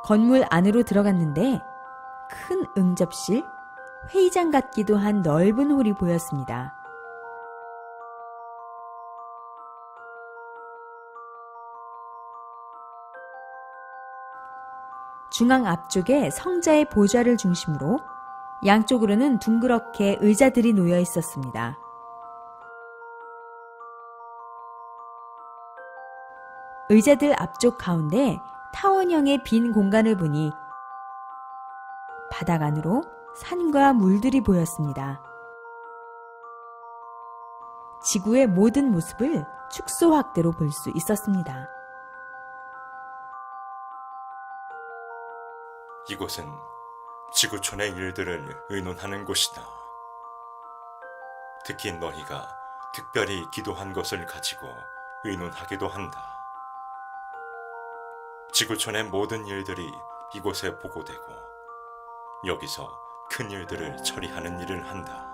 건물 안으로 들어갔는데 큰 응접실, 회의장 같기도 한 넓은 홀이 보였습니다. 중앙 앞쪽에 성자의 보좌를 중심으로 양쪽으로는 둥그렇게 의자들이 놓여 있었습니다. 의자들 앞쪽 가운데 타원형의 빈 공간을 보니 바닥 안으로 산과 물들이 보였습니다. 지구의 모든 모습을 축소 확대로 볼 수 있었습니다. 이곳은 지구촌의 일들을 의논하는 곳이다. 특히 너희가 특별히 기도한 것을 가지고 의논하기도 한다. 지구촌의 모든 일들이 이곳에 보고되고 여기서 큰 일들을 처리하는 일을 한다.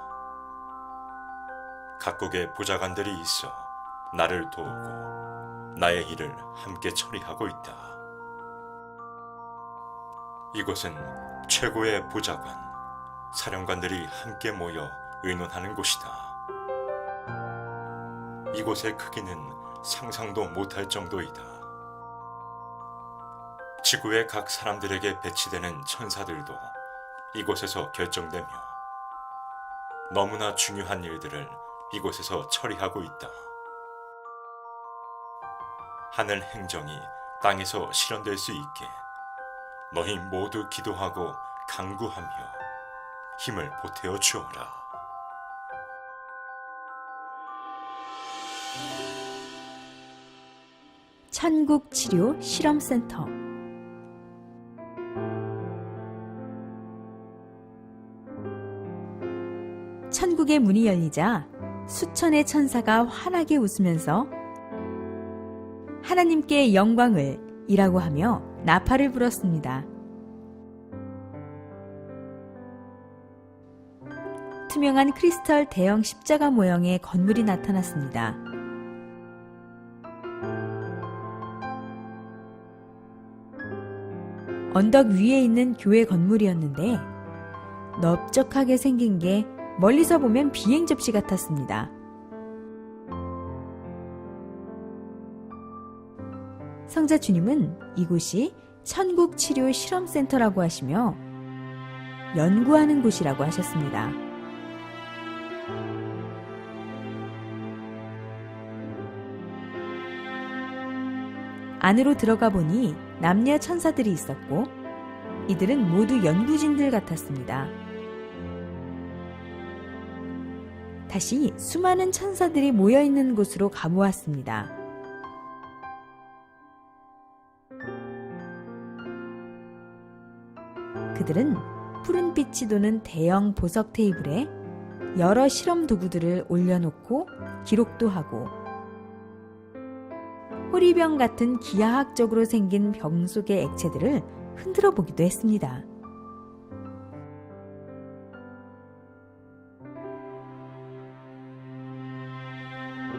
각국의 보좌관들이 있어 나를 도우고 나의 일을 함께 처리하고 있다. 이곳은 최고의 보좌관, 사령관들이 함께 모여 의논하는 곳이다. 이곳의 크기는 상상도 못할 정도이다. 지구의 각 사람들에게 배치되는 천사들도 이곳에서 결정되며 너무나 중요한 일들을 이곳에서 처리하고 있다. 하늘 행정이 땅에서 실현될 수 있게 너희 모두 기도하고 간구하며 힘을 보태어 주어라. 천국치료 실험센터. 천국의 문이 열리자 수천의 천사가 환하게 웃으면서 하나님께 영광을 이라고 하며 나팔을 불었습니다. 투명한 크리스털 대형 십자가 모형의 건물이 나타났습니다. 언덕 위에 있는 교회 건물이었는데 넓적하게 생긴 게 멀리서 보면 비행 접시 같았습니다. 성자 주님은 이곳이 천국치료 실험센터라고 하시며 연구하는 곳이라고 하셨습니다. 안으로 들어가 보니 남녀 천사들이 있었고 이들은 모두 연구진들 같았습니다. 다시 수많은 천사들이 모여있는 곳으로 가보았습니다. 그들은 푸른빛이 도는 대형 보석 테이블에 여러 실험 도구들을 올려놓고 기록도 하고 호리병 같은 기하학적으로 생긴 병 속의 액체들을 흔들어 보기도 했습니다.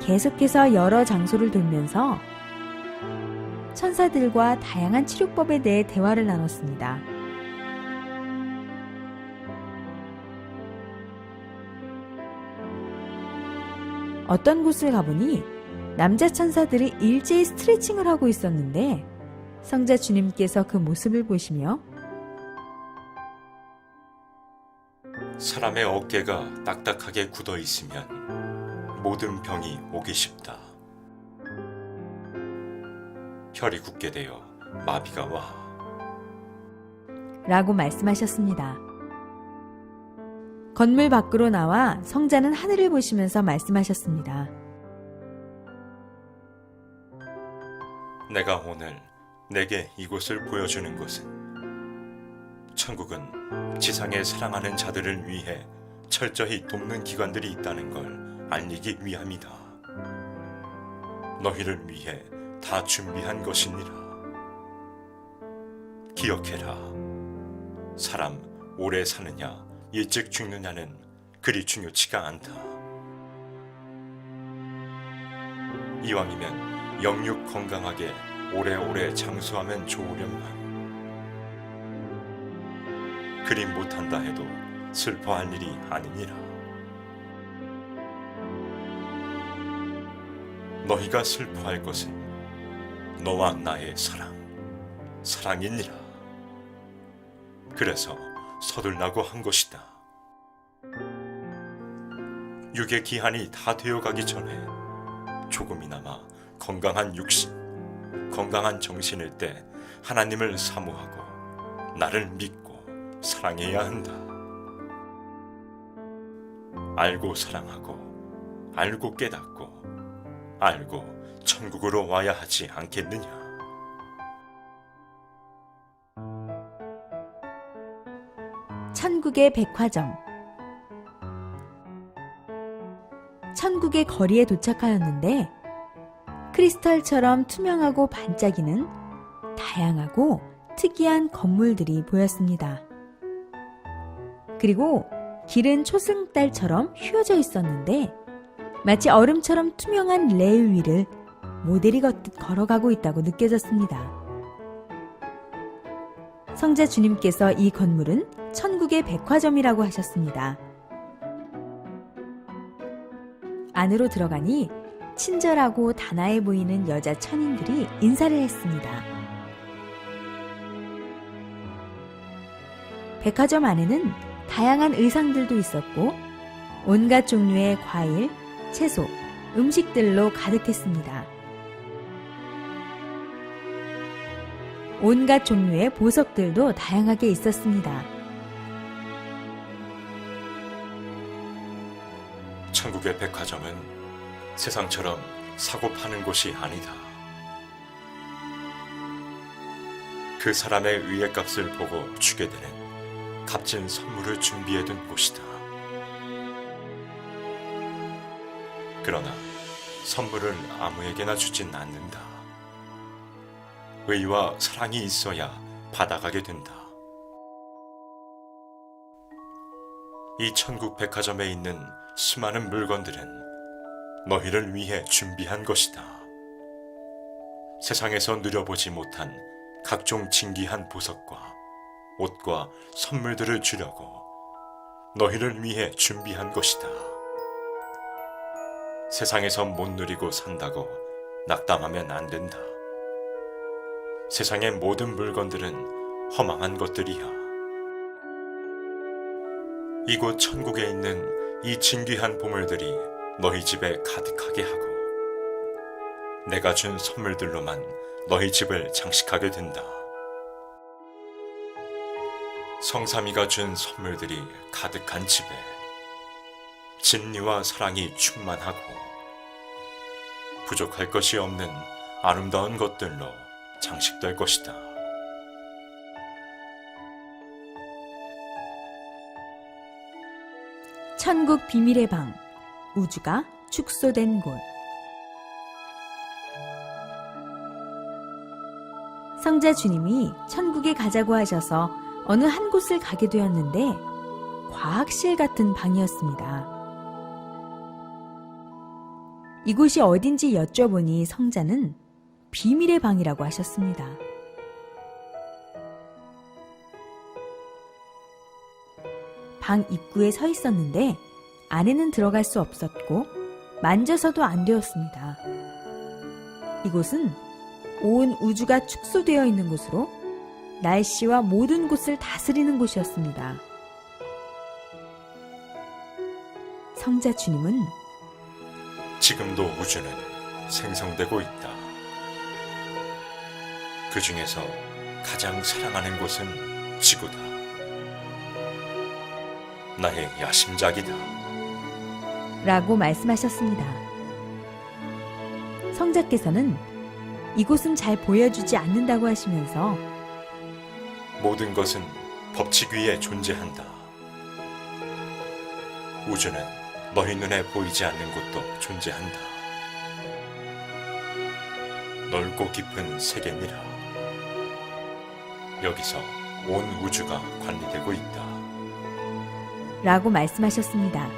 계속해서 여러 장소를 돌면서 천사들과 다양한 치료법에 대해 대화를 나눴습니다. 어떤 곳을 가보니 남자 천사들이 일제히 스트레칭을 하고 있었는데 성자 주님께서 그 모습을 보시며 사람의 어깨가 딱딱하게 굳어 있으면 모든 병이 오기 쉽다. 혈이 굳게 되어 마비가 와. 라고 말씀하셨습니다. 건물 밖으로 나와 성자는 하늘을 보시면서 말씀하셨습니다. 내가 오늘 내게 이곳을 보여주는 것은 천국은 지상에 사랑하는 자들을 위해 철저히 돕는 기관들이 있다는 걸 알리기 위함이다. 너희를 위해 다 준비한 것이니라. 기억해라. 사람 오래 사느냐 일찍 죽느냐는 그리 중요치가 않다. 이왕이면 영육 건강하게 오래오래 장수하면 좋으련만. 그리 못한다 해도 슬퍼할 일이 아니니라. 너희가 슬퍼할 것은 너와 나의 사랑이니라. 그래서 서둘라고 한 것이다. 육의 기한이 다 되어가기 전에 조금이나마 건강한 육신, 건강한 정신일 때 하나님을 사모하고 나를 믿고 사랑해야 한다. 알고 사랑하고 알고 깨닫고 알고 천국으로 와야 하지 않겠느냐. 천국의 백화점. 천국의 거리에 도착하였는데 크리스탈처럼 투명하고 반짝이는 다양하고 특이한 건물들이 보였습니다. 그리고 길은 초승달처럼 휘어져 있었는데 마치 얼음처럼 투명한 레일 위를 모델이 걷듯 걸어가고 있다고 느껴졌습니다. 성자 주님께서 이 건물은 천국의 백화점이라고 하셨습니다. 안으로 들어가니 친절하고 단아해 보이는 여자 천인들이 인사를 했습니다. 백화점 안에는 다양한 의상들도 있었고 온갖 종류의 과일, 채소, 음식들로 가득했습니다. 온갖 종류의 보석들도 다양하게 있었습니다. 천국의 백화점은 세상처럼 사고 파는 곳이 아니다. 그 사람의 의의 값을 보고 주게 되는 값진 선물을 준비해둔 곳이다. 그러나 선물을 아무에게나 주진 않는다. 의와 사랑이 있어야 받아가게 된다. 이 천국 백화점에 있는 수많은 물건들은 너희를 위해 준비한 것이다. 세상에서 누려보지 못한 각종 진귀한 보석과 옷과 선물들을 주려고 너희를 위해 준비한 것이다. 세상에서 못 누리고 산다고 낙담하면 안 된다. 세상의 모든 물건들은 허망한 것들이야. 이곳 천국에 있는 이 진귀한 보물들이 너희 집에 가득하게 하고 내가 준 선물들로만 너희 집을 장식하게 된다. 성삼이가 준 선물들이 가득한 집에 진리와 사랑이 충만하고 부족할 것이 없는 아름다운 것들로 장식될 것이다. 천국 비밀의 방, 우주가 축소된 곳. 성자 주님이 천국에 가자고 하셔서 어느 한 곳을 가게 되었는데 과학실 같은 방이었습니다. 이곳이 어딘지 여쭤보니 성자는 비밀의 방이라고 하셨습니다. 방 입구에 서 있었는데 안에는 들어갈 수 없었고 만져서도 안 되었습니다. 이곳은 온 우주가 축소되어 있는 곳으로 날씨와 모든 곳을 다스리는 곳이었습니다. 성자 주님은 지금도 우주는 생성되고 있다. 그 중에서 가장 사랑하는 곳은 지구다. 나의 야심작이다. 라고 말씀하셨습니다. 성자께서는 이곳은 잘 보여주지 않는다고 하시면서 모든 것은 법칙 위에 존재한다. 우주는 너희 눈에 보이지 않는 곳도 존재한다. 넓고 깊은 세계니라. 여기서 온 우주가 관리되고 있다. 라고 말씀하셨습니다.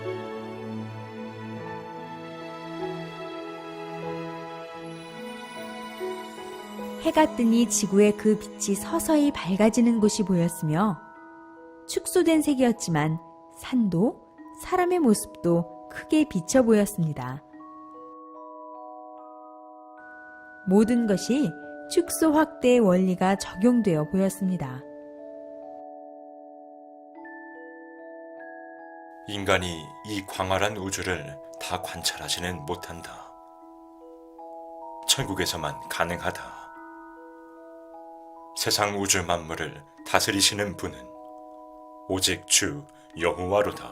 해가 뜨니 지구의 그 빛이 서서히 밝아지는 곳이 보였으며 축소된 색이었지만 산도 사람의 모습도 크게 비쳐 보였습니다. 모든 것이 축소 확대의 원리가 적용되어 보였습니다. 인간이 이 광활한 우주를 다 관찰하지는 못한다. 천국에서만 가능하다. 세상 우주 만물을 다스리시는 분은 오직 주 여호와로다.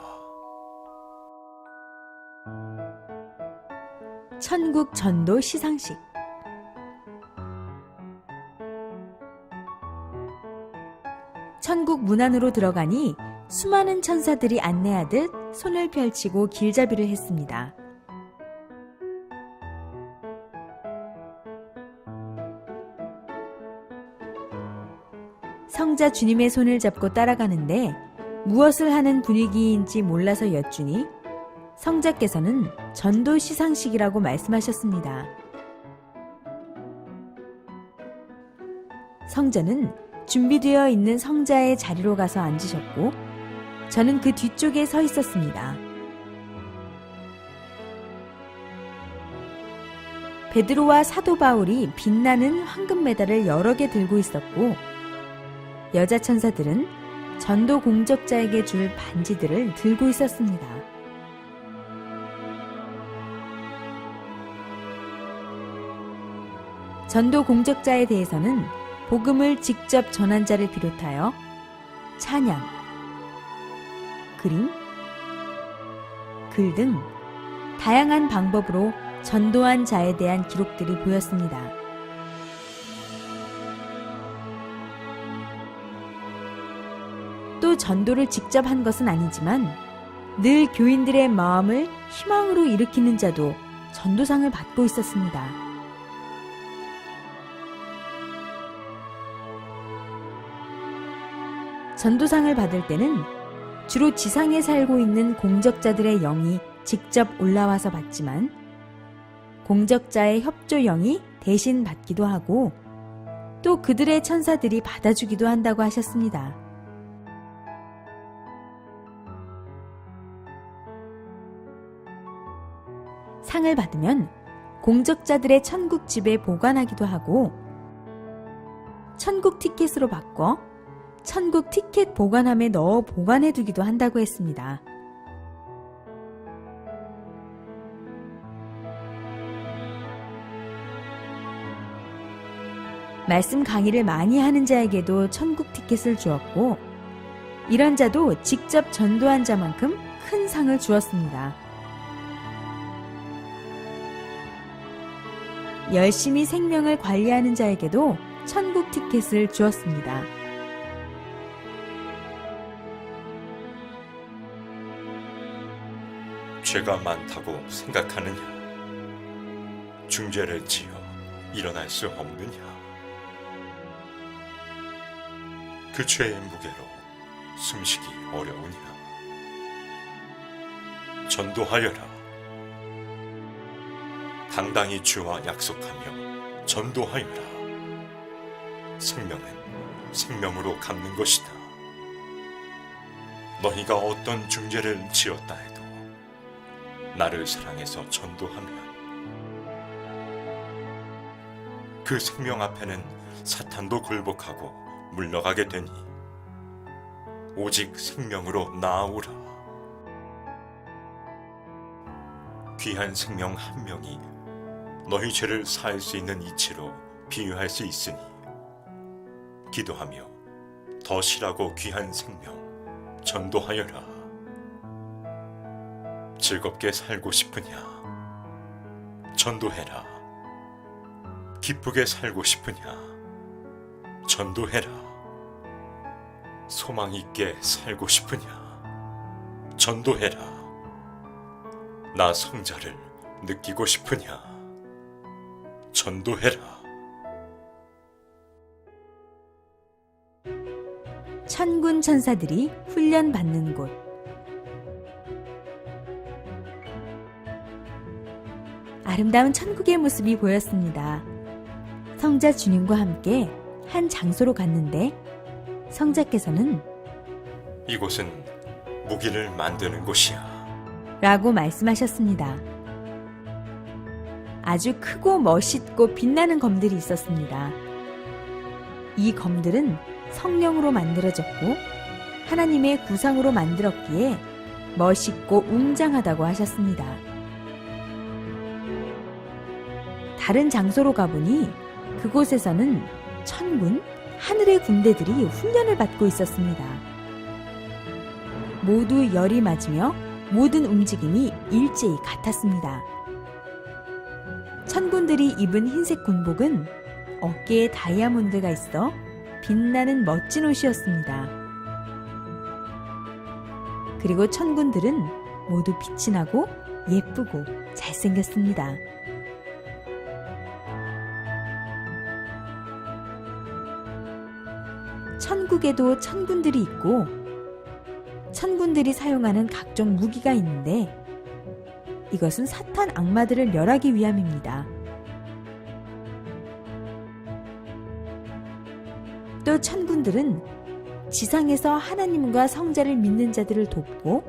천국 전도 시상식. 천국 문 안으로 들어가니 수많은 천사들이 안내하듯 손을 펼치고 길잡이를 했습니다. 성자 주님의 손을 잡고 따라가는데 무엇을 하는 분위기인지 몰라서 여쭈니 성자께서는 전도 시상식이라고 말씀하셨습니다. 성자는 준비되어 있는 성자의 자리로 가서 앉으셨고 저는 그 뒤쪽에 서 있었습니다. 베드로와 사도 바울이 빛나는 황금 메달을 여러 개 들고 있었고 여자 천사들은 전도 공적자에게 줄 반지들을 들고 있었습니다. 전도 공적자에 대해서는 복음을 직접 전한 자를 비롯하여 찬양, 그림, 글 등 다양한 방법으로 전도한 자에 대한 기록들이 보였습니다. 또 전도를 직접 한 것은 아니지만 늘 교인들의 마음을 희망으로 일으키는 자도 전도상을 받고 있었습니다. 전도상을 받을 때는 주로 지상에 살고 있는 공적자들의 영이 직접 올라와서 받지만 공적자의 협조 영이 대신 받기도 하고 또 그들의 천사들이 받아주기도 한다고 하셨습니다. 상을 받으면 공적자들의 천국 집에 보관하기도 하고 천국 티켓으로 바꿔 천국 티켓 보관함에 넣어 보관해두기도 한다고 했습니다. 말씀 강의를 많이 하는 자에게도 천국 티켓을 주었고 이런 자도 직접 전도한 자만큼 큰 상을 주었습니다. 열심히 생명을 관리하는 자에게도 천국 티켓을 주었습니다. 죄가 많다고 생각하느냐? 중죄를 지어 일어날 수 없느냐? 그 죄의 무게로 숨쉬기 어려우냐? 전도하여라. 당당히 주와 약속하며 전도하여라. 생명은 생명으로 갚는 것이다. 너희가 어떤 중죄를 지었다 해도 나를 사랑해서 전도하면 그 생명 앞에는 사탄도 굴복하고 물러가게 되니 오직 생명으로 나아오라. 귀한 생명 한 명이 너희 죄를 사할 수 있는 이치로 비유할 수 있으니 기도하며 더 실하고 귀한 생명 전도하여라. 즐겁게 살고 싶으냐? 전도해라. 기쁘게 살고 싶으냐? 전도해라. 소망 있게 살고 싶으냐? 전도해라. 나 성자를 느끼고 싶으냐? 전도해라. 천군 천사들이 훈련받는 곳. 아름다운 천국의 모습이 보였습니다. 성자 주님과 함께 한 장소로 갔는데 성자께서는 이곳은 무기를 만드는 곳이야. 라고 말씀하셨습니다. 아주 크고 멋있고 빛나는 검들이 있었습니다. 이 검들은 성령으로 만들어졌고 하나님의 구상으로 만들었기에 멋있고 웅장하다고 하셨습니다. 다른 장소로 가보니 그곳에서는 천군, 하늘의 군대들이 훈련을 받고 있었습니다. 모두 열이 맞으며 모든 움직임이 일제히 같았습니다. 천군들이 입은 흰색 군복은 어깨에 다이아몬드가 있어 빛나는 멋진 옷이었습니다. 그리고 천군들은 모두 빛이 나고 예쁘고 잘생겼습니다. 천국에도 천군들이 있고 천군들이 사용하는 각종 무기가 있는데 이것은 사탄 악마들을 멸하기 위함입니다. 또 천군들은 지상에서 하나님과 성자를 믿는 자들을 돕고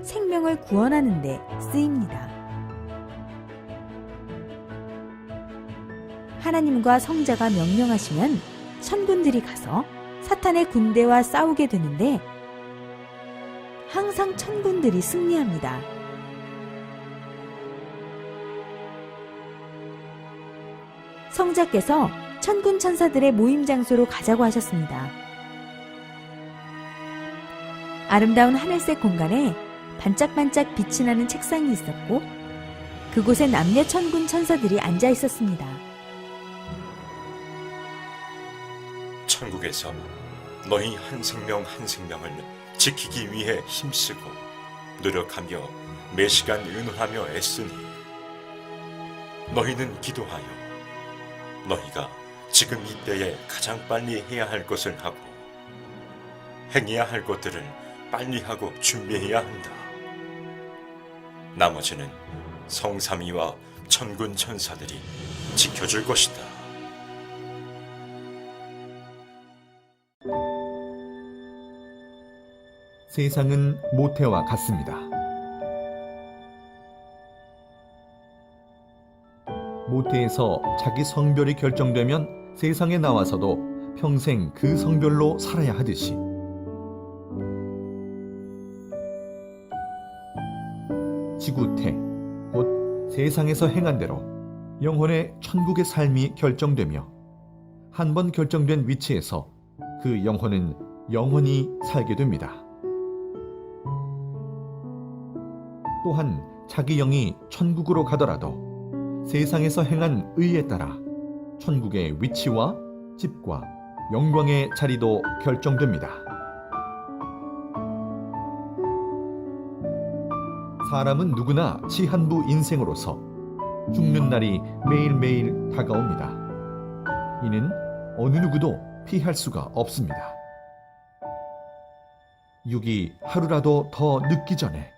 생명을 구원하는 데 쓰입니다. 하나님과 성자가 명령하시면 천군들이 가서 사탄의 군대와 싸우게 되는데 항상 천군들이 승리합니다. 성자께서 천군 천사들의 모임 장소로 가자고 하셨습니다. 아름다운 하늘색 공간에 반짝반짝 빛이 나는 책상이 있었고 그곳에 남녀 천군 천사들이 앉아 있었습니다. 천국에서 너희 한 생명 한 생명을 지키기 위해 힘쓰고 노력하며 매시간 의논하며 애쓰니 너희는 기도하여 너희가 지금 이때에 가장 빨리 해야 할 것을 하고 행해야 할 것들을 빨리 하고 준비해야 한다. 나머지는 성삼위와 천군 천사들이 지켜줄 것이다. 세상은 모태와 같습니다. 모태에서 자기 성별이 결정되면 세상에 나와서도 평생 그 성별로 살아야 하듯이 지구태, 곧 세상에서 행한 대로 영혼의 천국의 삶이 결정되며 한 번 결정된 위치에서 그 영혼은 영원히 살게 됩니다. 또한 자기 영이 천국으로 가더라도 세상에서 행한 의에 따라 천국의 위치와 집과 영광의 자리도 결정됩니다. 사람은 누구나 시한부 인생으로서 죽는 날이 매일매일 다가옵니다. 이는 어느 누구도 피할 수가 없습니다. 육이 하루라도 더 늦기 전에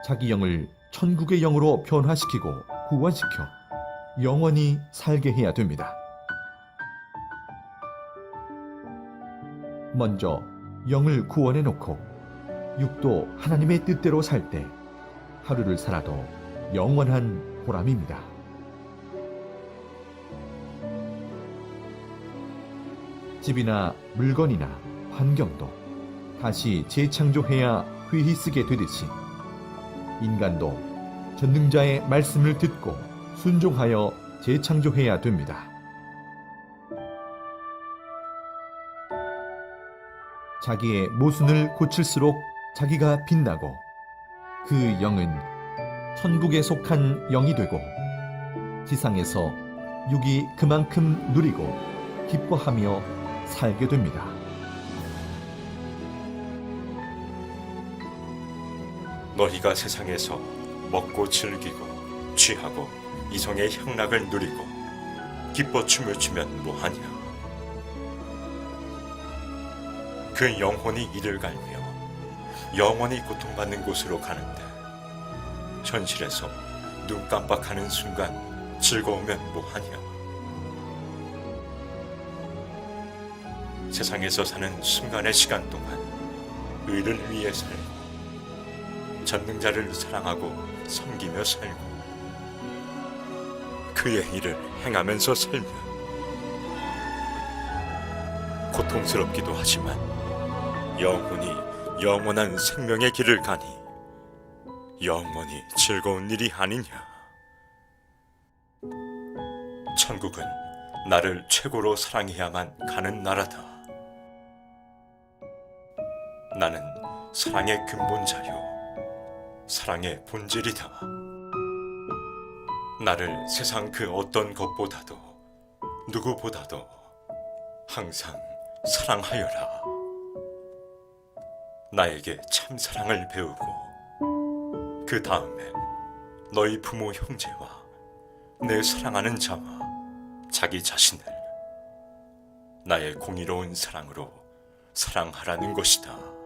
자기 영을 천국의 영으로 변화시키고 구원시켜 영원히 살게 해야 됩니다. 먼저 영을 구원해 놓고 육도 하나님의 뜻대로 살 때 하루를 살아도 영원한 보람입니다. 집이나 물건이나 환경도 다시 재창조해야 회의 쓰게 되듯이 인간도 전능자의 말씀을 듣고 순종하여 재창조해야 됩니다. 자기의 모순을 고칠수록 자기가 빛나고 그 영은 천국에 속한 영이 되고 지상에서 육이 그만큼 누리고 기뻐하며 살게 됩니다. 너희가 세상에서 먹고 즐기고 취하고 이성의 향락을 누리고 기뻐 춤을 추면 뭐하냐? 그 영혼이 이를 갈며 영원히 고통받는 곳으로 가는데 현실에서 눈 깜빡하는 순간 즐거우면 뭐하냐? 세상에서 사는 순간의 시간 동안 의를 위해 살고 전능자를 사랑하고 섬기며 살고 그의 일을 행하면서 살면 고통스럽기도 하지만 영혼이 영원한 생명의 길을 가니 영원히 즐거운 일이 아니냐. 천국은 나를 최고로 사랑해야만 가는 나라다. 나는 사랑의 근본자요 사랑의 본질이다. 나를 세상 그 어떤 것보다도 누구보다도 항상 사랑하여라. 나에게 참 사랑을 배우고 그 다음에 너희 부모 형제와 내 사랑하는 자와 자기 자신을 나의 공의로운 사랑으로 사랑하라는 것이다.